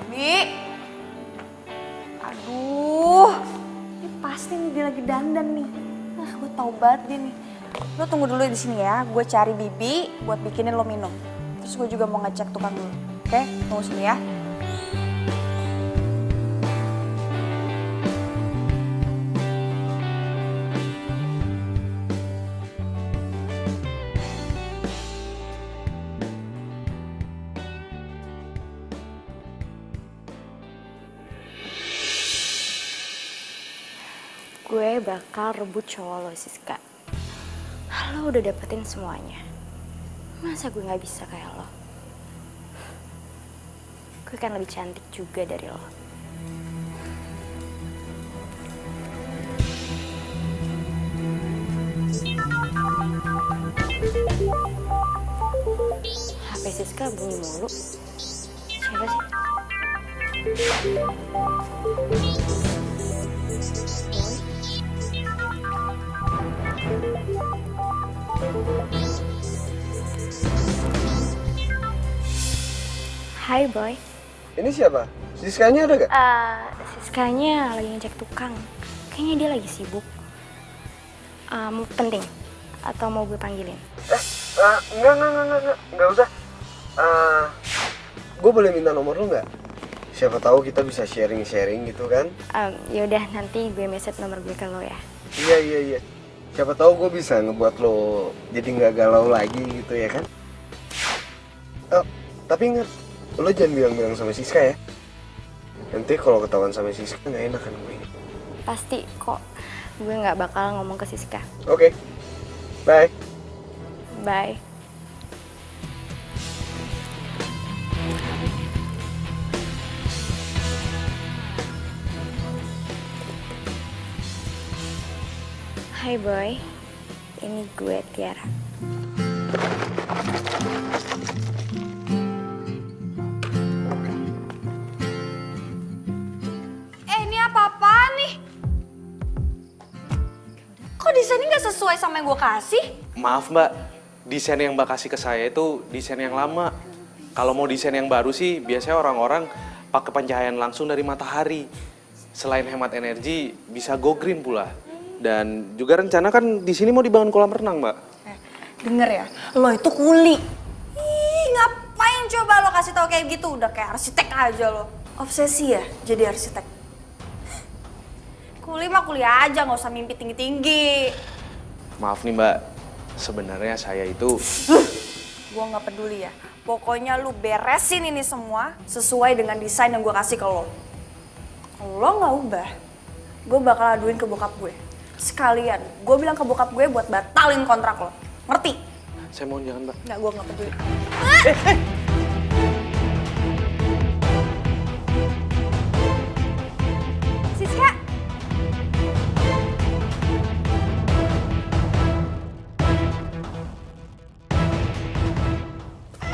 Bi. Aduh. Ini pasti nih dia lagi dandan nih. Gue tau banget dia nih. Lo tunggu dulu di sini ya. Gue cari Bibi buat bikinin lo minum. Terus gue juga mau ngecek tukang dulu. Oke? Tunggu sini ya. gue bakal rebut cowok lo, Siska. Lo udah dapetin semuanya. Masa gue gak bisa kayak lo? Gue kan lebih cantik juga dari lo. HP Siska bunyi mulu. Siapa sih? Boy? Hai Boy. Ini siapa? Siskanya ada gak? Siskanya lagi ngecek tukang. Kayaknya dia lagi sibuk. Penting? Atau mau gue panggilin? Enggak usah. Gue boleh minta nomor lu nggak? Siapa tahu kita bisa sharing gitu kan? Yaudah, nanti gue message nomor gue ke lo ya. Iya. Siapa tahu gue bisa ngebuat lo jadi nggak galau lagi gitu ya kan? Tapi ingat, lo jangan bilang-bilang sama Siska ya. Nanti kalau ketahuan sama Siska nggak enak kan gue. Pasti kok, gue nggak bakal ngomong ke Siska. Oke. Bye. Bye. Hai Boy, ini gue Tiara. Ini apa-apaan nih? Kok desainnya nggak sesuai sama yang gue kasih? Maaf mbak, desain yang mbak kasih ke saya itu desain yang lama. Kalau mau desain yang baru sih, biasanya orang-orang pakai pencahayaan langsung dari matahari. Selain hemat energi, bisa go green pula. Dan juga rencana kan di sini mau dibangun kolam renang, Mbak. Denger ya, lo itu kuli. Ih, ngapain coba lo kasih tau kayak gitu? Udah kayak arsitek aja lo. Obsesi ya jadi arsitek. Kuli mah kuliah aja, nggak usah mimpi tinggi-tinggi. Maaf nih, Mbak. Sebenarnya saya itu... Gue nggak peduli ya. Pokoknya lu beresin ini semua sesuai dengan desain yang gue kasih ke lo. Kalau lo nggak ubah, gue bakal aduin ke bokap gue. Sekalian, gue bilang ke bokap gue buat batalin kontrak lo. Ngerti? Saya mohon jangan, Mbak. Nggak, gue nggak peduli. Siska!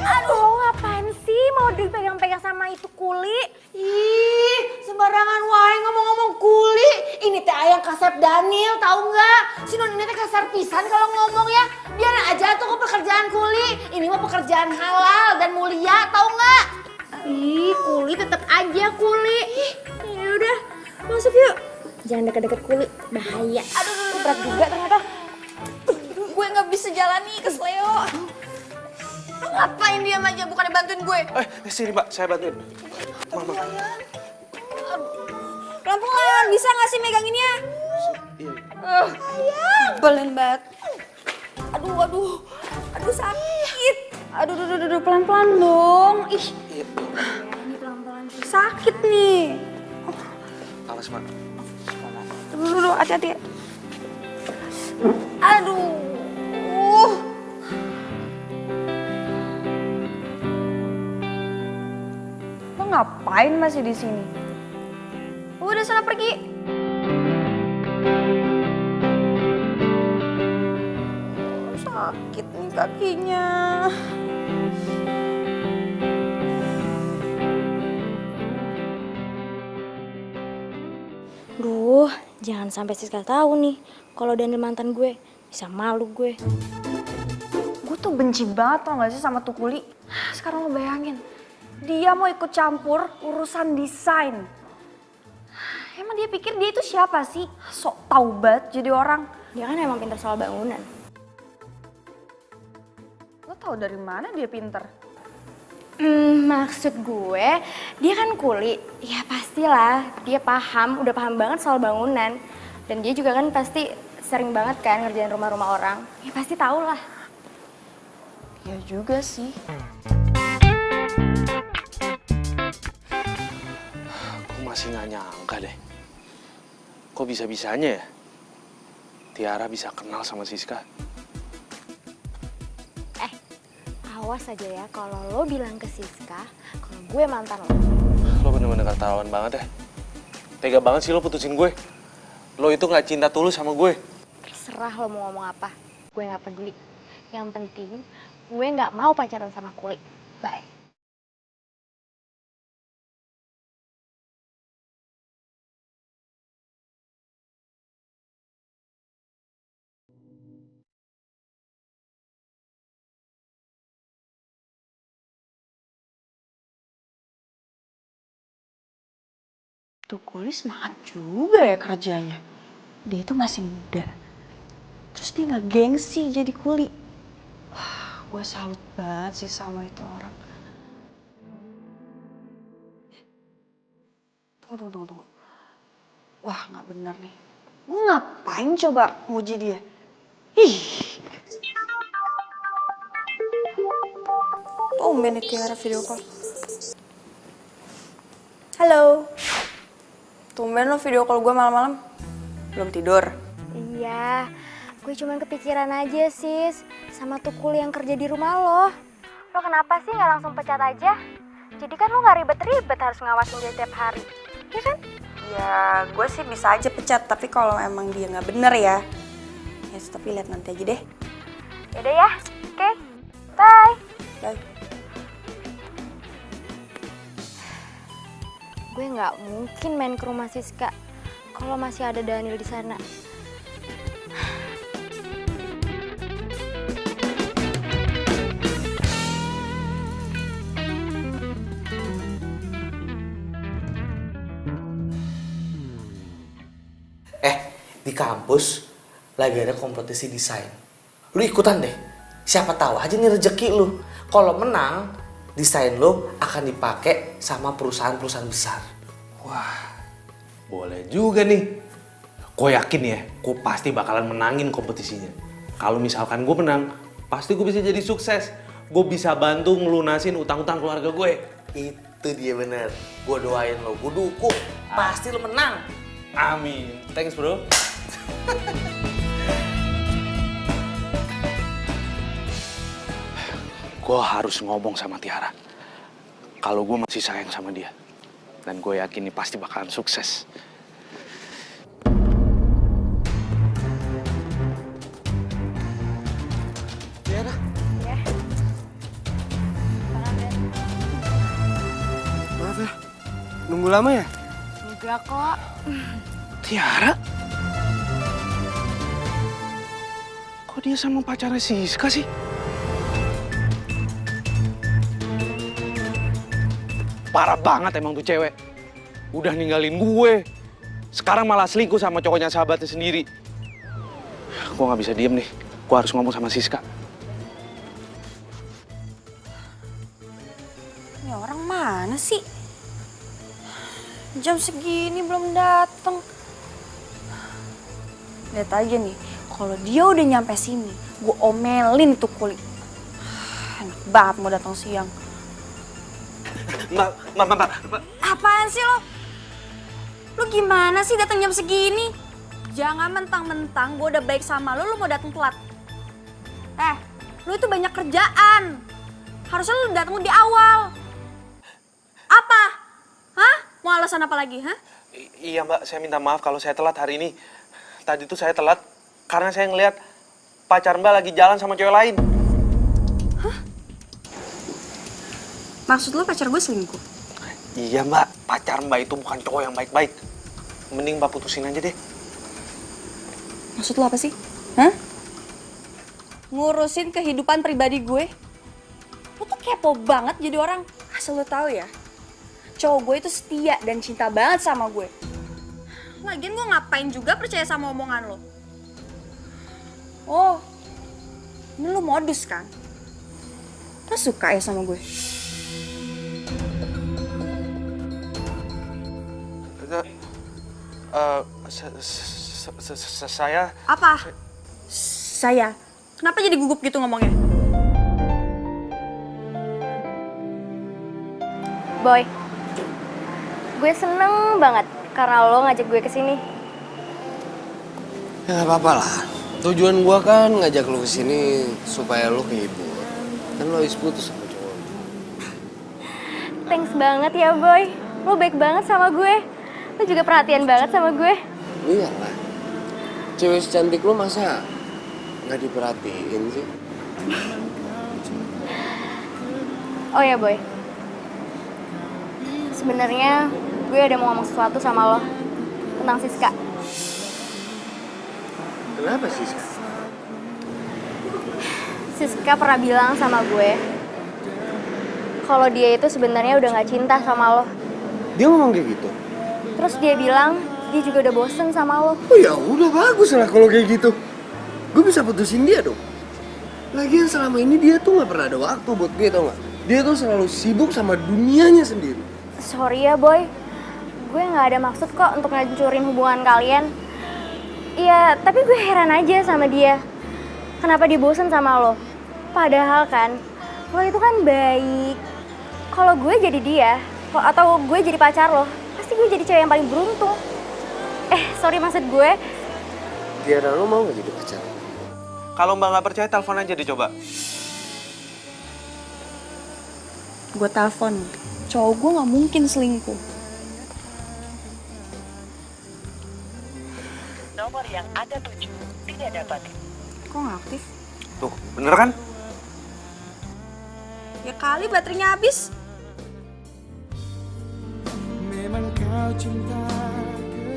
Aduh, lo ngapain sih mau dipegang-pegang sama itu kuli? Ih, sembarangan wae ngomong-ngomong kuli. Ini teh ayang kasep Daniel, tahu nggak? Si non ini teh kasar pisan kalau ngomong ya. Biarin aja tuh ke pekerjaan kuli. Ini mah pekerjaan halal dan mulia, tahu nggak? Ih, kuli tetap aja kuli. Ya udah, masuk yuk. Jangan deket-deket kuli, bahaya. Aduh, berat juga ternyata. Gue nggak bisa jalan nih ke Leo. Lo ngapain diam aja, bukannya bantuin gue? Sini, Mbak. Saya bantuin. Mama. Pelan-pelan, bisa nggak sih meganginnya? Belen banget. Aduh sakit. Aduh, pelan-pelan dong. Ih, ini pelan-pelan sakit nih. Awas, Mbak. Dulu, hati-hati. Aduh. Lo ngapain masih di sini? Udah sana pergi. Sakit nih kakinya. Duh, jangan sampai Siska tahu nih kalau Daniel mantan gue. Bisa malu gue. Gue tuh benci banget tau gak sih sama tuh kuli. Sekarang lo bayangin, dia mau ikut campur urusan desain. Emang dia pikir dia itu siapa sih? Sok tau banget jadi orang. Dia kan emang pintar soal bangunan. Lo tau dari mana dia pinter? Maksud gue, dia kan kuli. Ya pastilah, dia udah paham banget soal bangunan. Dan dia juga kan pasti sering banget kan ngerjain rumah-rumah orang. Ya pasti tau lah. Ya juga sih. Aku masih nggak nyangka deh. Kok bisa-bisanya ya? Tiara bisa kenal sama Siska. Awas aja ya kalau lo bilang ke Siska kalau gue mantan lo. Lo bener-bener keterlaluan banget ya. Tega banget sih lo putusin gue. Lo itu gak cinta tulus sama gue. Terserah lo mau ngomong apa, gue gak peduli. Yang penting gue gak mau pacaran sama Kuli. Bye. Tuh Kuli semangat juga ya kerjanya. Dia itu masih muda. Terus dia nggak gengsi jadi kuli. Wah, gue salut banget sih sama itu orang. Tunggu. Wah, nggak bener nih. Gue ngapain coba muji dia? Ih. Tumben nih Tiara video call. Halo. Tumben lo video call gue malam-malam. Belum tidur. Iya, gue cuman kepikiran aja sis sama tuh Kuli yang kerja di rumah lo. Lo kenapa sih nggak langsung pecat aja? Jadi kan lo nggak ribet-ribet harus ngawasin dia tiap hari, ya kan? Ya, gue sih bisa aja pecat, tapi kalau emang dia nggak bener ya, tapi lihat nanti aja deh. Yaudah ya, oke, bye. Bye. Gue nggak mungkin main ke rumah Siska kalau masih ada Daniel di sana. Di kampus lagi ada kompetisi desain. Lu ikutan deh. Siapa tahu aja nih rezeki lu. Kalau menang, desain lu akan dipakai sama perusahaan-perusahaan besar. Wah, boleh juga nih. Gue yakin ya, gue pasti bakalan menangin kompetisinya. Kalau misalkan gue menang, pasti gue bisa jadi sukses. Gue bisa bantu ngelunasin utang-utang keluarga gue. Itu dia bener. Gue doain lo, gue dukung. Pasti lo menang. Amin. Thanks bro. Gue harus ngomong sama Tiara. Kalau gue masih sayang sama dia. Dan gue yakin ini pasti bakalan sukses. Tiara. Ya. Maaf ya, nunggu lama ya? Enggak kok. Tiara? Kok dia sama pacarnya Siska sih? Parah banget emang tuh cewek. Udah ninggalin gue. Sekarang malah selingkuh sama cowoknya sahabatnya sendiri. Gue gak bisa diem nih. Gue harus ngomong sama Siska. Ini orang mana sih? Jam segini belum datang. Lihat aja nih, kalau dia udah nyampe sini, gue omelin tuh Kuli. Enak banget mau datang siang. Mbak. Apaan sih lo? Lo gimana sih datang jam segini? Jangan mentang-mentang gue udah baik sama lo mau datang telat. Lo itu banyak kerjaan. Harusnya lo datang di awal. Apa? Hah? Mau alasan apa lagi, hah? Iya mbak, saya minta maaf kalau saya telat hari ini. Tadi tuh saya telat karena saya ngeliat pacar mbak lagi jalan sama cewek lain. Maksud lo pacar gue selingkuh? Iya mbak, pacar mbak itu bukan cowok yang baik-baik. Mending mbak putusin aja deh. Maksud lo apa sih? Hah? Ngurusin kehidupan pribadi gue? Lo tuh kepo banget jadi orang. Asal lo tahu ya, cowok gue itu setia dan cinta banget sama gue. Lagian gue ngapain juga percaya sama omongan lo? Oh, ini lo modus kan? Lo suka ya sama gue? Saya... Apa? Saya? Kenapa jadi gugup gitu ngomongnya? Boy, gue seneng banget karena lo ngajak gue ke sini. Ya nggak apa-apa lah. Tujuan gua kan ngajak lu kesini supaya lu kehibur. Kan lu habis putus sama cowok. Thanks banget ya Boy. Lo baik banget sama gue. Lo juga perhatian banget sama gue. Iya lah. Cewek secantik lu masa nggak diperhatiin sih? Oh ya Boy. Sebenarnya gue ada mau ngomong sesuatu sama lo tentang Siska. Kenapa sih, Ska? Siska pernah bilang sama gue kalau dia itu sebenarnya udah nggak cinta sama lo. Dia ngomong kayak gitu? Terus dia bilang dia juga udah bosen sama lo. Oh ya udah bagus lah kalau kayak gitu. Gue bisa putusin dia dong. Lagian selama ini dia tuh nggak pernah ada waktu buat gue, tau nggak? Dia tuh selalu sibuk sama dunianya sendiri. Sorry ya Boy, gue nggak ada maksud kok untuk ngancurin hubungan kalian. Iya, tapi gue heran aja sama dia. Kenapa dia bosen sama lo? Padahal kan, lo itu kan baik. Kalau gue jadi dia, atau gue jadi pacar lo, pasti gue jadi cewek yang paling beruntung. Sorry maksud gue. Tiara, lo mau gak jadi pacar? Kalau Mbak nggak percaya, telepon aja dicoba. Gue telepon. Cowok gue nggak mungkin selingkuh. Nomor yang Anda tuju tidak dapat. Kok nggak aktif? Tuh, bener kan? Ya kali baterainya habis.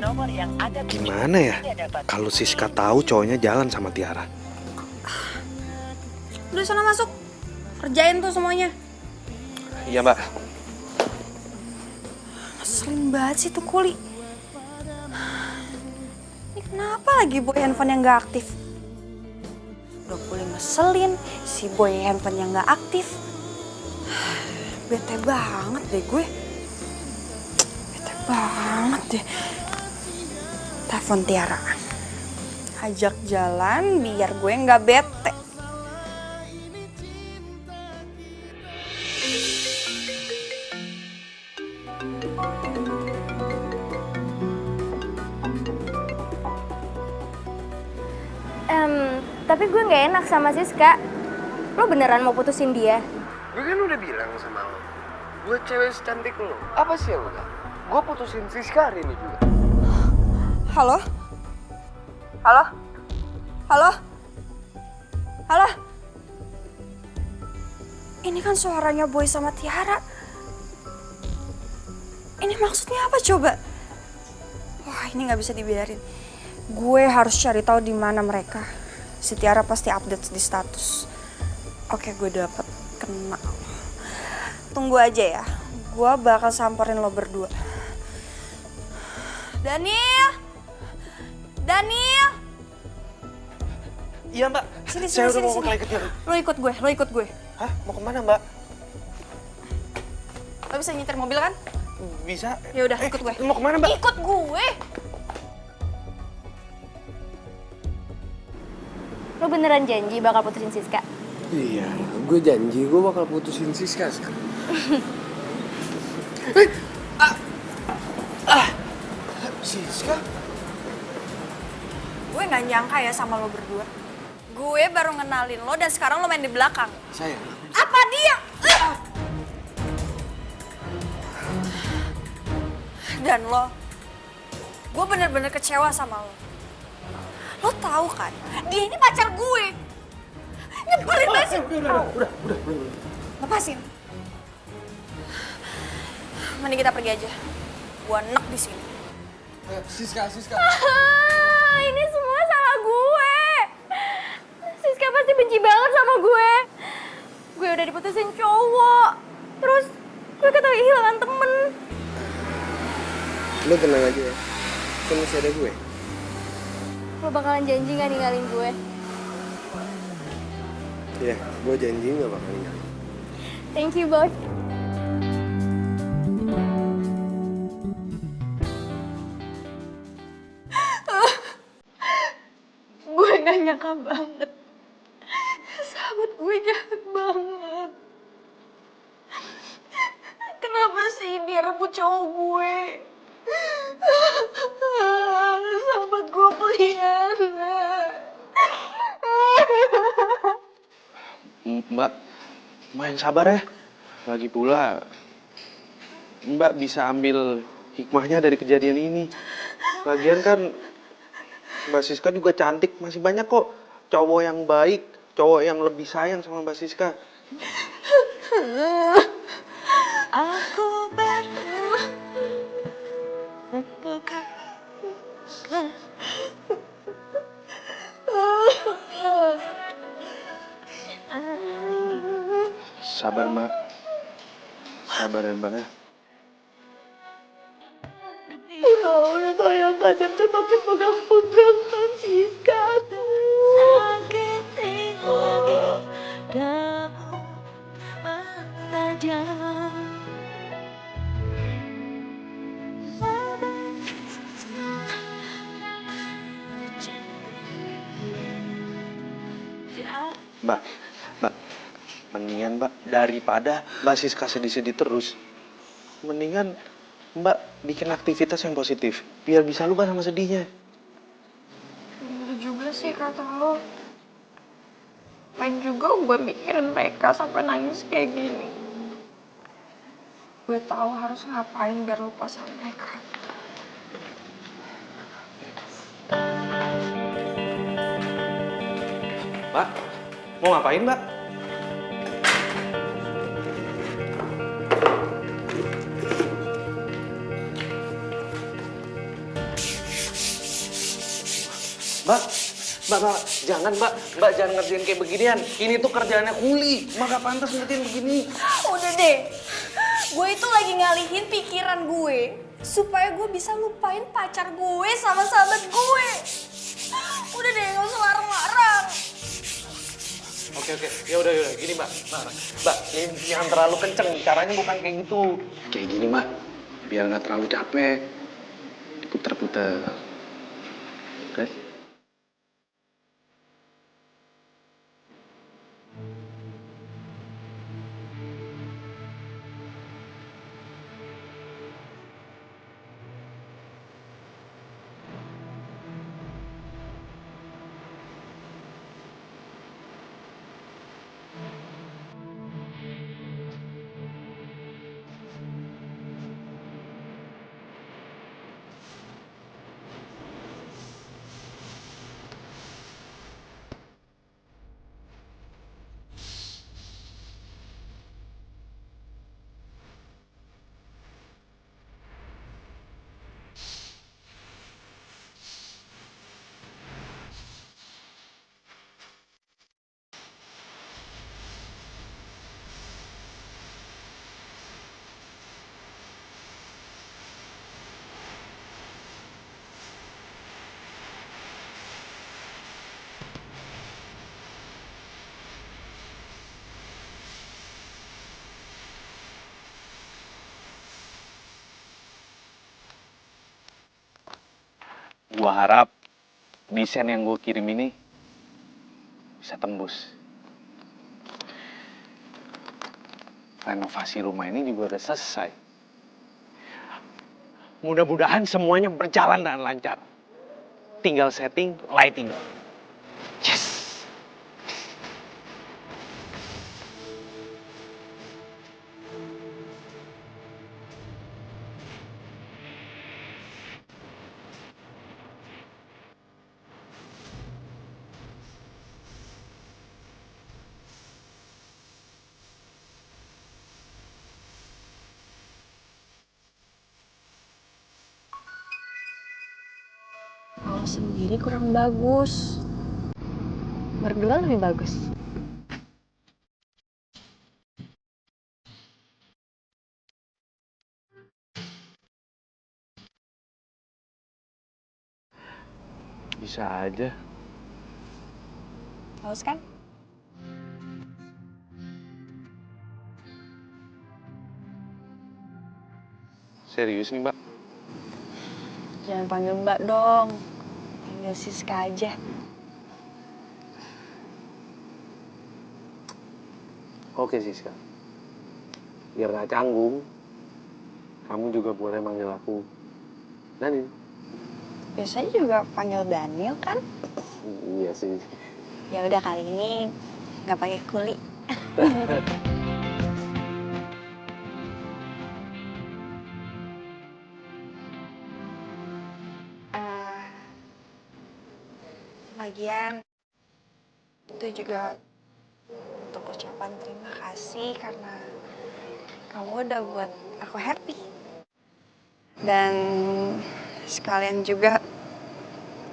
Nomor yang Anda tuju Gimana ya tidak dapat. kalau Siska tahu cowoknya jalan sama Tiara? Udah sana masuk. Kerjain tuh semuanya. Iya Mbak. Ngeselin banget sih tuh Kuli. Ini kenapa lagi Boy handphone yang gak aktif? Udah Kuli ngeselin, si Boy handphone yang gak aktif. Bete banget deh gue. Bete banget deh. Telepon Tiara. Ajak jalan biar gue gak bete. Tapi gue nggak enak sama Siska. Lo beneran mau putusin dia? Gue kan udah bilang sama lo. Gue cewek secantik lo. Apa sih yang enggak? Gue putusin Siska hari ini juga. Halo? Halo? Halo? Halo? Ini kan suaranya Boy sama Tiara. Ini maksudnya apa coba? Wah, ini nggak bisa dibiarin. Gue harus cari tahu di mana mereka. Si Tiara pasti update di status. Oke, gue dapet kena. Tunggu aja ya. Gue bakal samperin lo berdua. Daniel! Daniel! Iya Mbak. Sini, Saya udah sini, mau sini. ke Tiara. Lo ikut gue. Hah? Mau kemana Mbak? Lo bisa nyetir mobil kan? Bisa. Ya udah, ikut gue. Mau kemana Mbak? Ikut gue. Lo beneran janji bakal putusin Siska? Iya, gue janji gue bakal putusin Siska sekarang. Siska? Gue gak nyangka ya sama lo berdua. Gue baru ngenalin lo dan sekarang lo main di belakang. Sayang. Apa dia? Dan lo, gue bener-bener kecewa sama lo. Lo tahu kan, dia ini pacar gue. Nyebelin banget sih. Udah. Lepasin. Mending kita pergi aja. Gue enak di sini. Siska. Ini semua salah gue. Siska pasti benci banget sama gue. Gue udah diputusin cowok. Terus gue kehilangan temen. Lo tenang aja ya. Kan masih ada gue. Lo bakalan janji gak ninggalin gue? Iya, gue janji gak bakal ninggalin. Thank you, Boy. Gue gak nyangka banget. Sahabat gue jahat banget. Kenapa sih dia rebut cowok gue? Sahabat gue Mbak, main sabar ya. Lagi pula, Mbak bisa ambil hikmahnya dari kejadian ini. Lagian kan, Mbak Siska juga cantik. Masih banyak kok cowok yang baik, cowok yang lebih sayang sama Mbak Siska. Aku Sabar, Mbak. Sabar ya, Mbak ya. udah sayang kadang tuh makin pegang-pegang Siska sakit itu dalam menajam. Mbak, Mbak, mendingan Mbak, daripada Mbak Siska sedih-sedih terus, mendingan Mbak bikin aktivitas yang positif, biar bisa lupa sama sedihnya. Bener juga sih kata lo. Main juga gue mikirin mereka sampai nangis kayak gini. Gue tahu harus ngapain biar lupa sama mereka. Mbak, mau ngapain Mbak? Mbak, jangan Mbak jangan ngerjain kayak beginian. Ini tuh kerjaannya kuli, Mbak gak pantas ngerjain begini. Udah deh, gue itu lagi ngalihin pikiran gue supaya gue bisa lupain pacar gue sama sahabat gue. Udah deh, gak usah larang-larang. Oke, ya udah gini Mbak, ini jangan terlalu kenceng, caranya bukan kayak gitu. Kayak gini Mbak, biar nggak terlalu capek, diputer-puter. Oke? Gua harap desain yang gue kirim ini bisa tembus. Renovasi rumah ini juga udah selesai. Mudah-mudahan semuanya berjalan dengan lancar. Tinggal setting lighting. Yes! Kalau sendiri kurang bagus. Berdua lebih bagus. Bisa aja. Haus kan? Serius nih Mbak? Jangan panggil Mbak dong. Panggil Siska aja. Oke Siska. Biar gak canggung, kamu juga boleh manggil aku Nani. Biasanya juga panggil Daniel kan? Iya sih. Ya udah kali ini nggak pakai kuli. Lagian itu juga untuk ucapan terima kasih karena kamu udah buat aku happy. Dan sekalian juga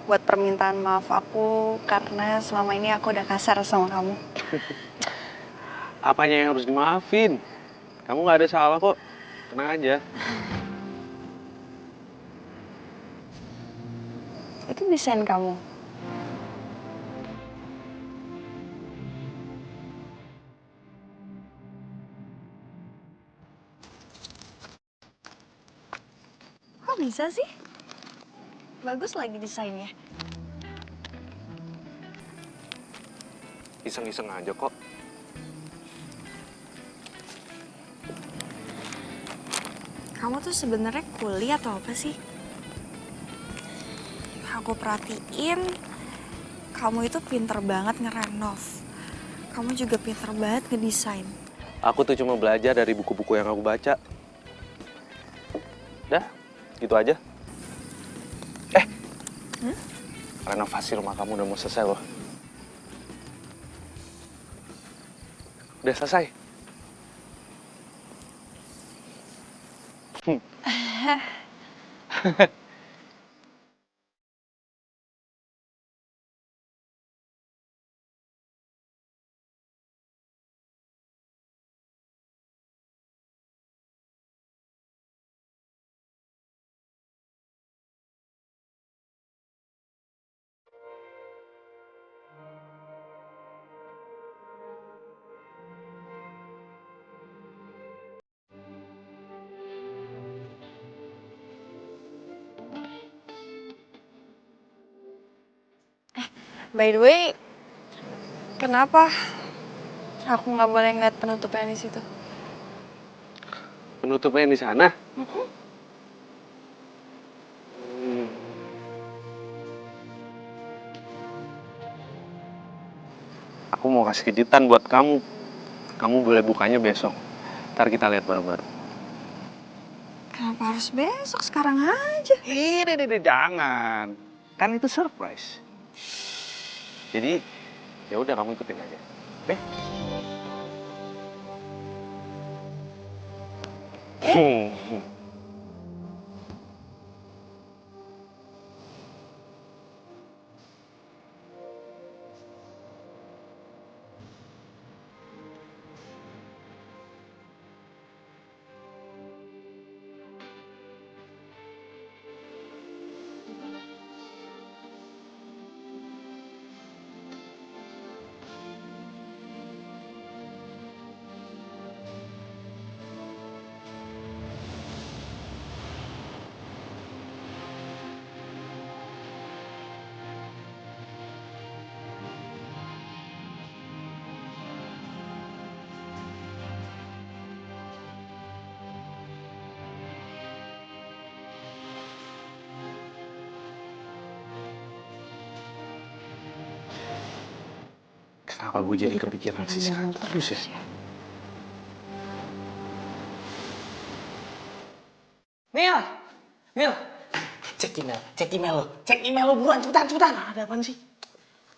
buat permintaan maaf aku karena selama ini aku udah kasar sama kamu. Apanya yang harus dimaafin? Kamu nggak ada salah kok. Tenang aja. Itu desain kamu. Kok bisa sih? Bagus lagi desainnya. Iseng-iseng aja kok. Kamu tuh sebenarnya kuliah atau apa sih? Aku perhatiin, kamu itu pinter banget ngerenov. Kamu juga pinter banget ngedesain. Aku tuh cuma belajar dari buku-buku yang aku baca. Dah, gitu aja. Renovasi rumah kamu udah mau selesai loh. Udah selesai. By the way, kenapa aku nggak boleh ngeliat penutupnya di situ? Penutupnya di sana. Aku mau kasih kejutan buat kamu. Kamu boleh bukanya besok. Ntar kita lihat bareng-bareng. Kenapa harus besok? Sekarang aja. Ini jangan. Kan itu surprise. Jadi, ya udah kamu ikutin aja. Oke? Kenapa gue jadi kepikiran Siska terus ya? Mil, cek email lo buruan, cepetan. Ada apaan sih?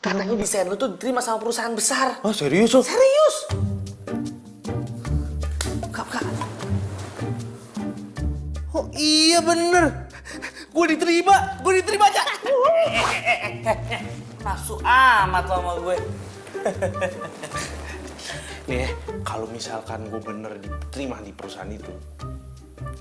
Katanya desain lo tuh diterima sama perusahaan besar. Oh serius lo? Serius? Kak. Oh iya bener. Gue diterima aja. Nafsu amat lo sama gue. Nih, kalau misalkan gue bener diterima di perusahaan itu,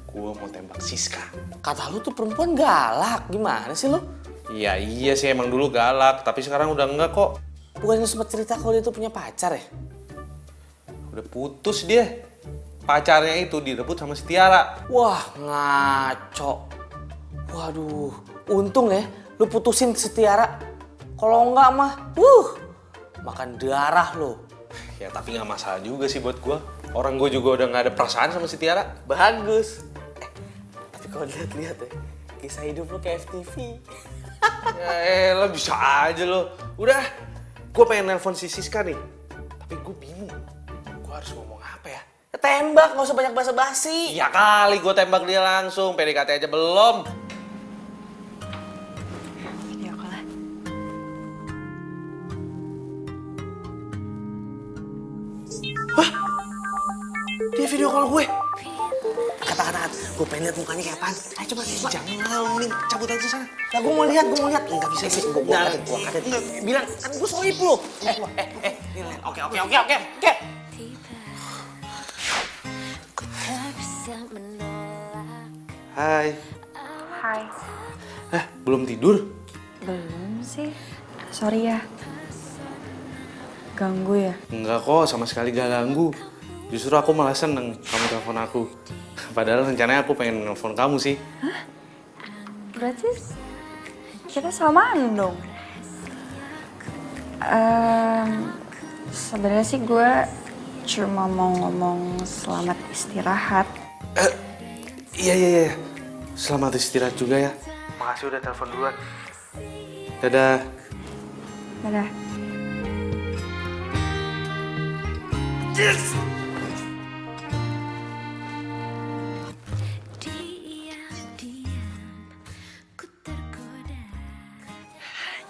gue mau tembak Siska. Kata lu tuh perempuan galak, gimana sih lo? Iya sih emang dulu galak, tapi sekarang udah enggak kok. Bukannya sempat cerita kalau dia tuh punya pacar ya? Udah putus dia. Pacarnya itu direbut sama si Tiara. Wah, ngaco. Waduh, untung ya lu putusin si Tiara. Kalau enggak mah, makan darah lo. Ya tapi nggak masalah juga sih buat gue. Orang gue juga udah nggak ada perasaan sama si Tiara. Bagus. Tapi kalau lihat-lihat ya, kisah hidup lo kayak FTV. Ya elah, bisa aja lo. Udah, gue pengen nelpon si Siska nih. Tapi gue bingung, gue harus ngomong apa ya? Tembak, nggak usah banyak basa-basi. Ya kali gue tembak dia langsung, PDKT aja belum. Video call lah. Dia video call gue. Kata-kata, gue pengen lihat mukanya kayak apaan. Ayo coba, Jangan lah, mending cabut aja sana. Lah gue mau lihat. Nggak bisa sih, gue kaget. Bilang, kan gue sohib lo. Ini lihat. Oke. Hai. Hai. Belum tidur? Belum sih. Sorry ya. Ganggu ya? Enggak kok, sama sekali gak ganggu. Justru aku malah seneng kamu telepon aku. Padahal rencananya aku pengen nelfon kamu sih. Berarti kita samaan dong. Sebenarnya sih gue cuma mau ngomong selamat istirahat. Iya. Selamat istirahat juga ya. Makasih udah telepon duluan. Dadah. Dadah.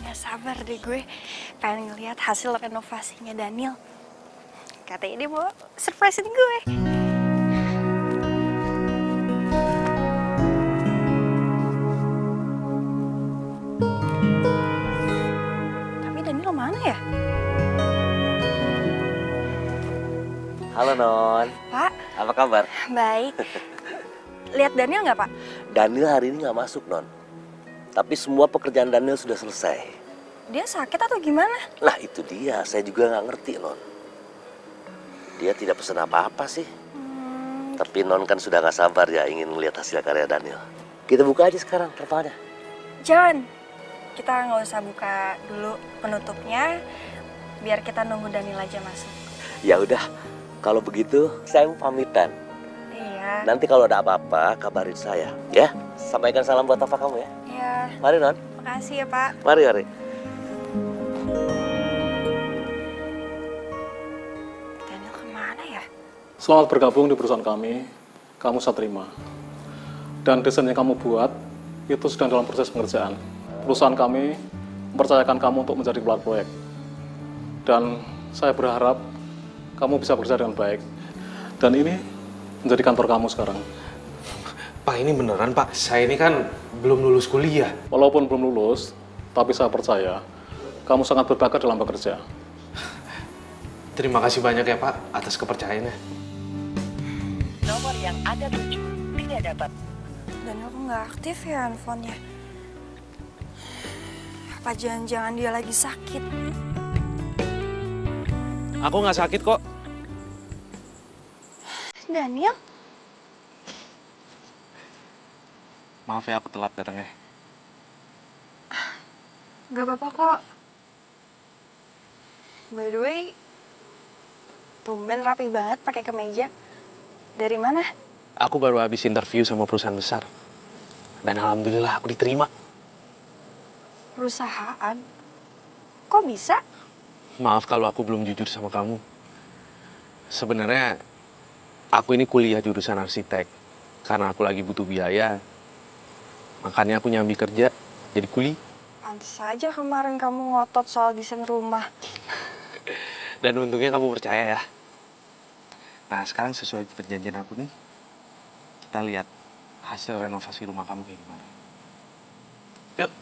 Gak sabar deh gue pengen ngeliat hasil renovasinya Daniel. Katanya dia mau surprisein gue. Tapi Daniel mana ya? Halo Non, Pak, apa kabar? baik. Lihat Daniel nggak, Pak? Daniel hari ini nggak masuk Non. Tapi semua pekerjaan Daniel sudah selesai. Dia sakit atau gimana? Nah itu dia, saya juga nggak ngerti Non. Dia tidak pesan apa-apa sih. Tapi Non kan sudah nggak sabar ya ingin melihat hasil karya Daniel. Kita buka aja sekarang terpalnya. Jangan. Kita nggak usah buka dulu penutupnya. Biar kita nunggu Daniel aja masuk. Ya udah, kalau begitu saya mau pamitan. Iya. Nanti kalau ada apa-apa kabarin saya, ya. Sampaikan salam buat apa kamu ya. Iya. Mari Non. Makasih ya, Pak. Mari. Daniel kemana ya? Selamat bergabung di perusahaan kami. Kamu saya terima. Dan desain yang kamu buat itu sedang dalam proses pengerjaan. Perusahaan kami mempercayakan kamu untuk menjadi kepala proyek. Dan saya berharap kamu bisa bekerja dengan baik. Dan ini menjadi kantor kamu sekarang. Pak, ini beneran Pak. Saya ini kan belum lulus kuliah. Walaupun belum lulus, tapi saya percaya kamu sangat berbakat dalam bekerja. Terima kasih banyak ya Pak atas kepercayaannya. Nomor yang Anda tuju tidak dapat. Daniel kok nggak aktif ya handphonenya? Apa jangan-jangan dia lagi sakit? Aku nggak sakit kok. Daniel? Maaf ya aku telat datangnya. Gak apa-apa kok. By the way, tumben rapi banget pakai kemeja. Dari mana? Aku baru habis interview sama perusahaan besar. Dan alhamdulillah aku diterima. Perusahaan? Kok bisa? Maaf kalau aku belum jujur sama kamu. Sebenarnya aku ini kuliah jurusan arsitek. Karena aku lagi butuh biaya. Makanya aku nyambi kerja jadi kuli. Pantes aja kemarin kamu ngotot soal desain rumah. Dan untungnya kamu percaya ya. Nah sekarang sesuai perjanjian aku nih. Kita lihat hasil renovasi rumah kamu kayak gimana. Yuk.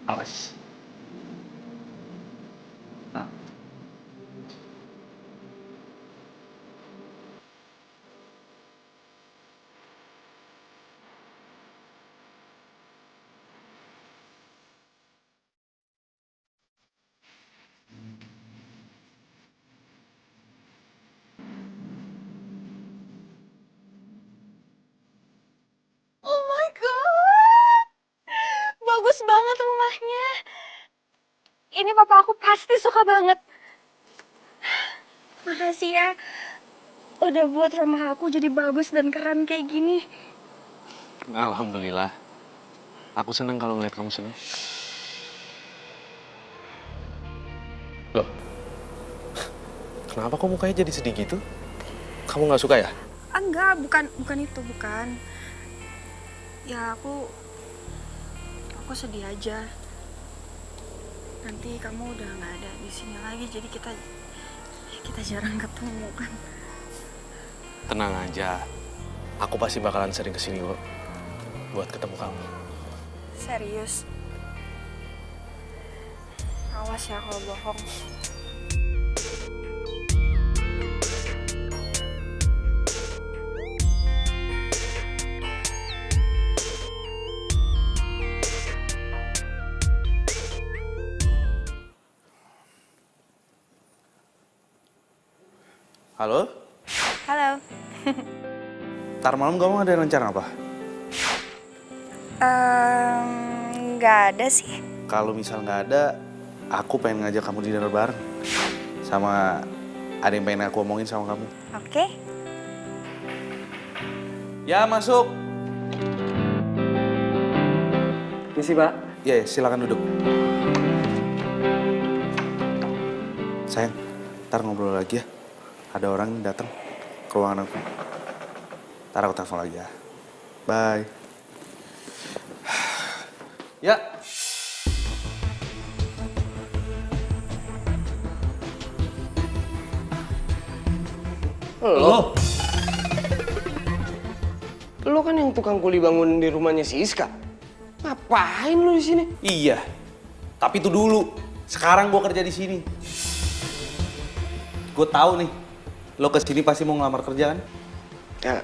Awas. Nah. Oh my god! Bagus banget rumahnya. Ini papa aku pasti suka banget. Makasih ya. Udah buat rumah aku jadi bagus dan keren kayak gini. Alhamdulillah. Aku seneng kalau ngeliat kamu seneng. Loh, kenapa kok mukanya jadi sedih gitu? Kamu nggak suka ya? Enggak, bukan itu, bukan. Ya aku sedih aja. Nanti kamu udah nggak ada di sini lagi, jadi kita jarang ketemu kan. Tenang aja. Aku pasti bakalan sering kesini kok. Buat ketemu kamu. Serius. Awas ya kalau bohong. Halo? Halo. Ntar malam kamu ada rencana apa? Nggak ada sih. Kalau misal nggak ada, aku pengen ngajak kamu dinner bareng. Sama ada yang pengen aku omongin sama kamu. Oke. Ya, masuk. Misi, Pak. Ya, silakan duduk. Sayang, ntar ngobrol lagi ya. Ada orang datang ke ruangan aku. Ntar aku telepon lagi ya. Bye. Ya. Lo? Lo kan yang tukang kuli bangun di rumahnya si Iska. Ngapain lo di sini? Iya. Tapi itu dulu. Sekarang gue kerja di sini. Gue tahu nih, lo kesini pasti mau ngelamar kerja kan? Ya,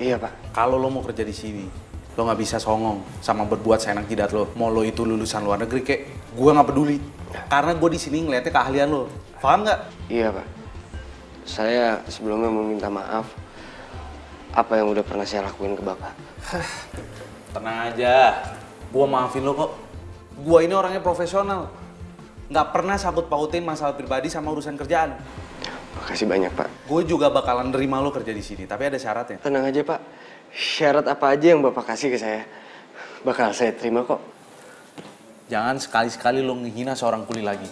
iya Pak. Kalau lo mau kerja di sini, lo nggak bisa songong sama berbuat seenak jidat lo. Mau lo itu lulusan luar negeri kek, gue nggak peduli. Karena gue di sini ngeliatnya keahlian lo. Paham nggak? Iya Pak. Saya sebelumnya mau minta maaf apa yang udah pernah saya lakuin ke Bapak. Tenang aja, gue maafin lo kok. Gue ini orangnya profesional. Nggak pernah sangkut pautin masalah pribadi sama urusan kerjaan. Makasih banyak Pak. Gue juga bakalan nerima lo kerja di sini, tapi ada syaratnya. Tenang aja Pak. Syarat apa aja yang Bapak kasih ke saya, bakal saya terima kok. Jangan sekali-sekali lo ngehina seorang kuli lagi.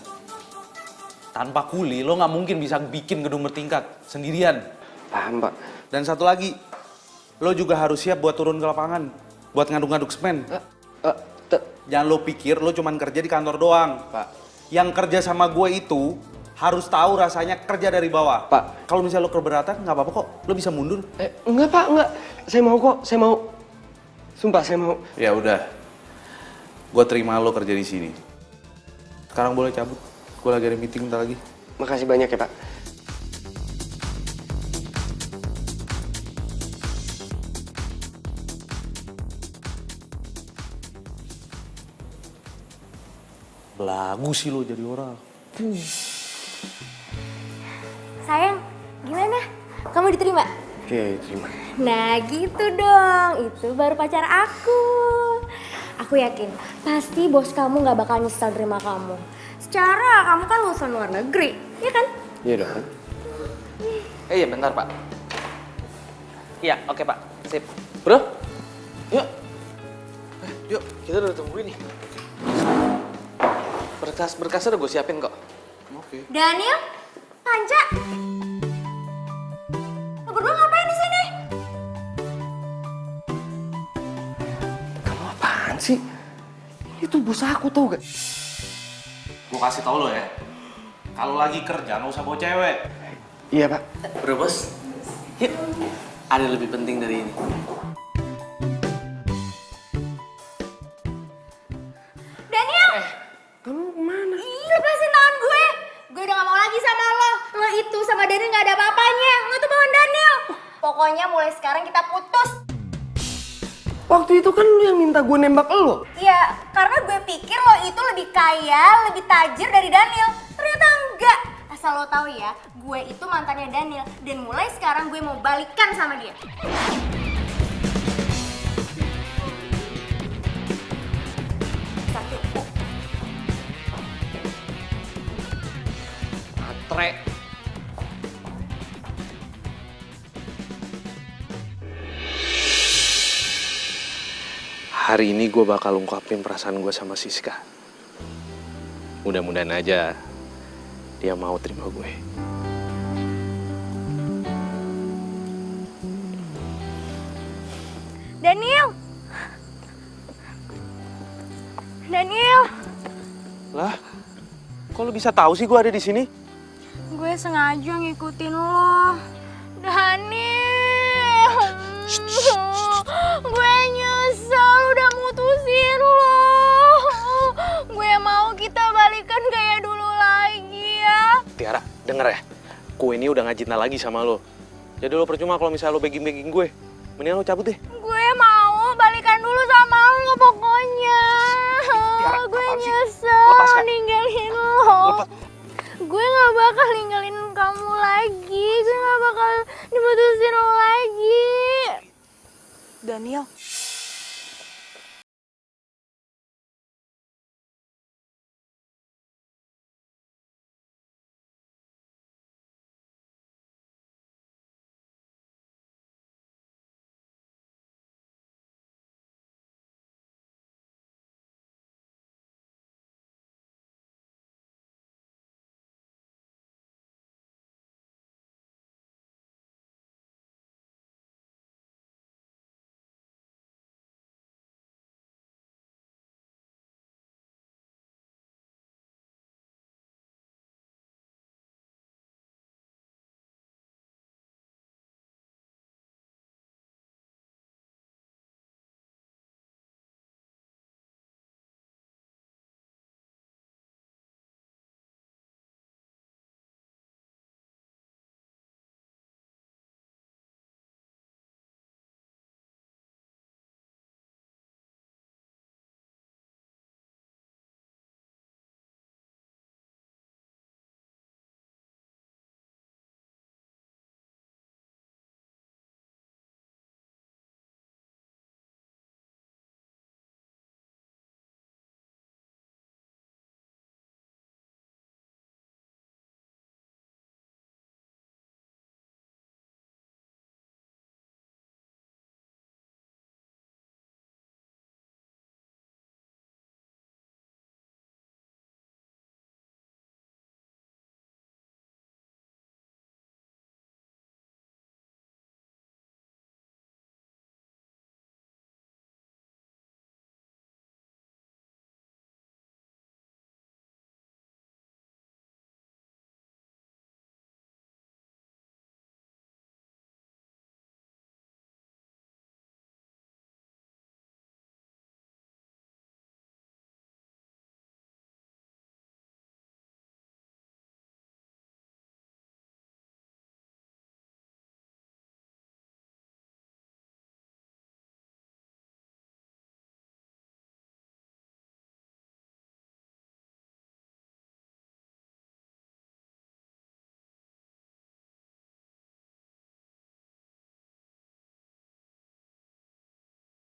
Tanpa kuli, lo nggak mungkin bisa bikin gedung bertingkat sendirian. Paham Pak. Dan satu lagi, lo juga harus siap buat turun ke lapangan, buat ngaduk-ngaduk semen. Jangan lo pikir lo cuman kerja di kantor doang, Pak. Yang kerja sama gue itu harus tahu rasanya kerja dari bawah. Pak. Kalau misalnya lo keberatan, nggak apa-apa kok. Lo bisa mundur. Enggak Pak, enggak. Saya mau kok, saya mau. Sumpah saya mau. Ya udah, gue terima lo kerja di sini. Sekarang boleh cabut. Gue lagi ada meeting bentar lagi. Makasih banyak ya Pak. Belagu sih lo jadi orang. Sayang, gimana? Kamu diterima? Oke, terima. Nah gitu dong, itu baru pacar aku. Aku yakin, pasti bos kamu gak bakal nyesel terima kamu. Secara kamu kan lulusan luar negeri, ya kan? Iya dong. Iya bentar Pak. Iya oke Pak, sip. Bro, yuk. Yuk, kita udah tungguin nih. Berkas-berkasnya udah gue siapin kok. Oke. Daniel, Panca, lo berdua ngapain di sini? Kamu apaan sih? Itu bos aku tau gak? Gue kasih tau lo ya, kalau lagi kerja nggak usah bawa cewek. Iya Pak. Bro bos, yuk. Ada lebih penting dari ini. Daniel! Kamu kemana? Iya, lepasin tangan gue. Gue udah gak mau lagi sama lo. Lo itu sama Daniel gak ada apa-apanya. Lo tuh bawa Daniel. Pokoknya mulai sekarang kita putus. Waktu itu kan lu yang minta gue nembak lo. Ya, karena gue pikir lo itu lebih kaya, lebih tajir dari Daniel. Ternyata enggak. Asal lo tahu ya, gue itu mantannya Daniel. Dan mulai sekarang gue mau balikan sama dia. baterai. Hari ini gue bakal ungkapin perasaan gue sama Siska. Mudah-mudahan aja dia mau terima gue. Daniel! Daniel! Lah, kok lo bisa tahu sih gue ada di sini? Gue sengaja ngikutin lo. Daniel! Gue nyesel udah mutusin lo. Gue mau kita balikan kayak dulu lagi ya. Tiara, denger ya. Gue ini udah ngajitna lagi sama lo. Jadi lo percuma kalau misalnya lo begging-begging gue. Mendingan lo cabut deh. Gue mau balikan dulu sama lo pokoknya. Tiara, gue apaan sih? nyesel Lepaskan. ninggalin lo. Lepas. Gue gak bakal ninggalin kamu lagi. Gue gak bakal diputusin lo lagi. Daniel,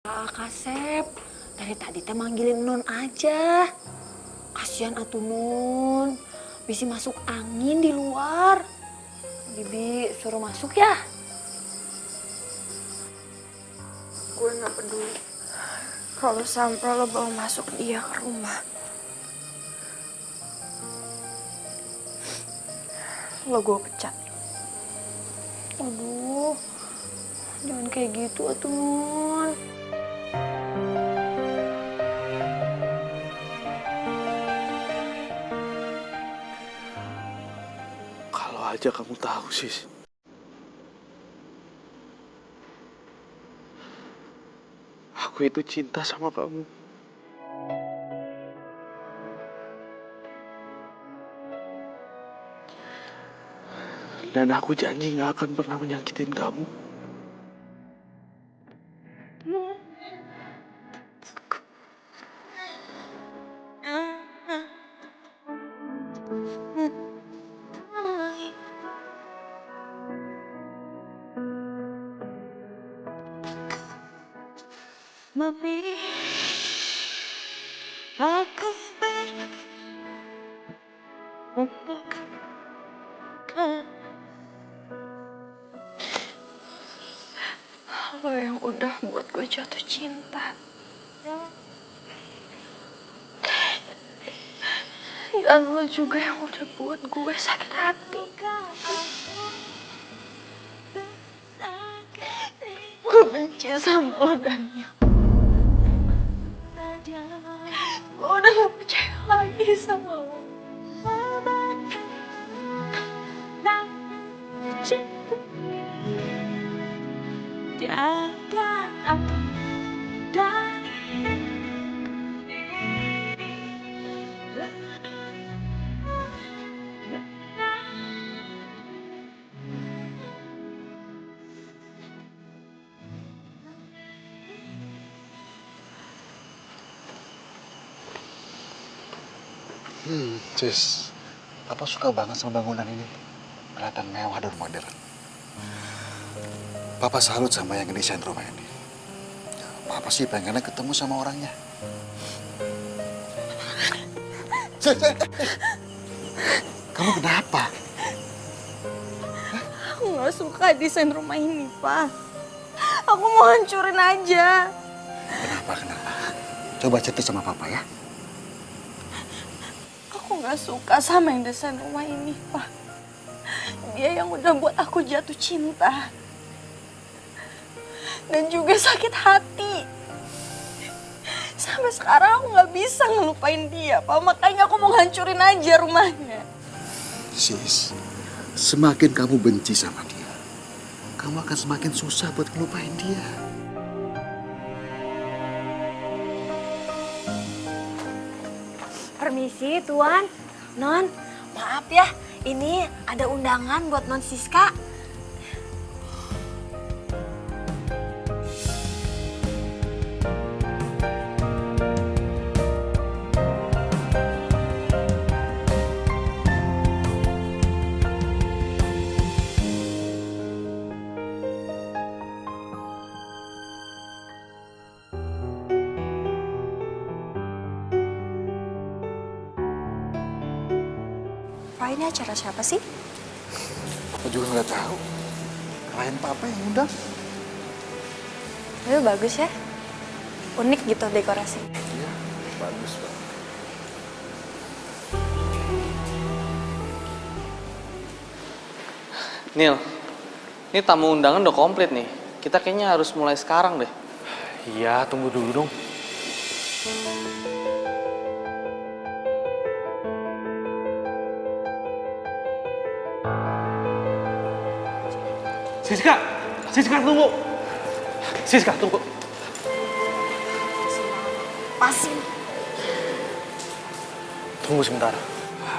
Kasep, dari tadi teh manggilin Non aja. Kasihan atuh Nun, bisa masuk angin di luar. Bibi suruh masuk ya. gue gak peduli kalau sampai lo bawa masuk dia ke rumah. Lo gue pecat. Aduh, jangan kayak gitu atuh Nun. Kalau aja kamu tahu, Sis. Aku itu cinta sama kamu. Dan aku janji gak akan pernah menyakitin kamu. Mami, aku Lo yang udah buat gue jatuh cinta. Dan lo juga yang udah buat gue sakit hati. Gue benci sama lo, Daniel. Gue udah gak percaya lagi sama lo. Sis, Papa suka banget sama bangunan ini. Kelihatan mewah dan modern. Papa salut sama yang ngedesain rumah ini. Papa sih pengennya ketemu sama orangnya. Sis, kamu kenapa? Aku gak suka desain rumah ini, Pak. Aku mau hancurin aja. Kenapa? Coba cerita sama Papa ya. Aku gak suka sama yang desain rumah ini, Pak. Dia yang udah buat aku jatuh cinta. Dan juga sakit hati. Sampai sekarang aku gak bisa ngelupain dia, Pak. Makanya aku mau hancurin aja rumahnya. Sis, semakin kamu benci sama dia, kamu akan semakin susah buat ngelupain dia. Permisi, Tuan. Non, maaf ya. Ini ada undangan buat Non Siska. Pak, ini acara siapa sih? Aku juga nggak tahu. Klien Papa yang undang. Itu bagus ya. Unik gitu dekorasinya. Iya, bagus Pak. Nil, ini tamu undangan udah komplit nih. Kita kayaknya harus mulai sekarang deh. Iya, tunggu dulu dong. Siska tunggu. Siska tunggu. Pasin. Tunggu sebentar.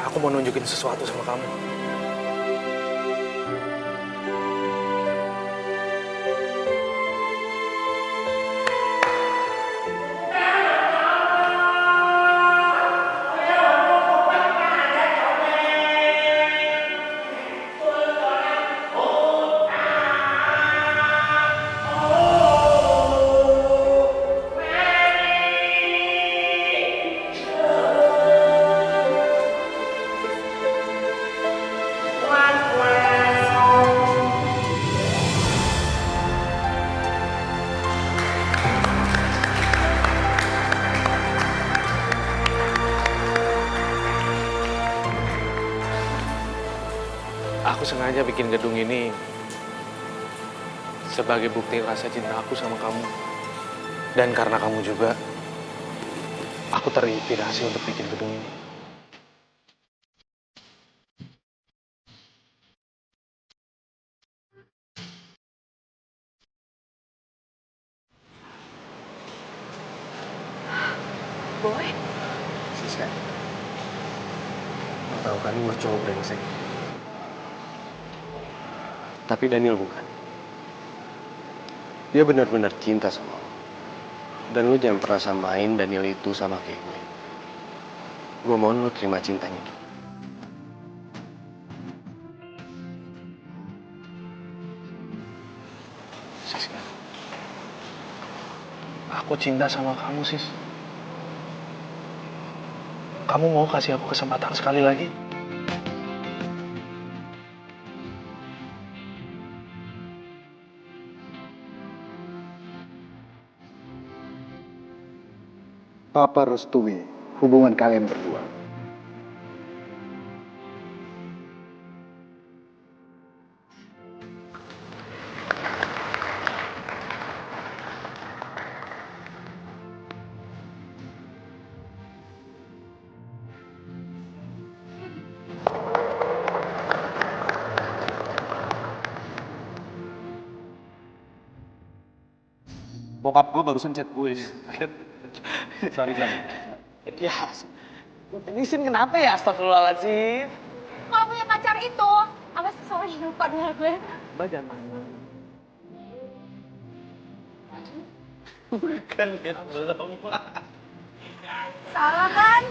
Aku mau nunjukin sesuatu sama kamu. Aku sengaja bikin gedung ini sebagai bukti rasa cinta aku sama kamu. Dan karena kamu juga, aku terinspirasi untuk bikin gedung ini. Boy? Siska, lo tahu kan gue cowok brengsek. Tapi Daniel bukan. Dia benar-benar cinta sama lo. Dan lu jangan pernah samain Daniel itu sama kayak gue. Gue mohon lu terima cintanya. Siska, aku cinta sama kamu, Sis. Kamu mau kasih aku kesempatan sekali lagi? Papa restui hubungan kalian berdua. Bokap gue barusan chat gue. Sorry, Jan. Ya, ini Sin kenapa ya? Astagfirullahaladzim. Kalau punya pacar itu, apa sih soalnya lupa dengan gue? Badan. Bukan, belum. Salah kan?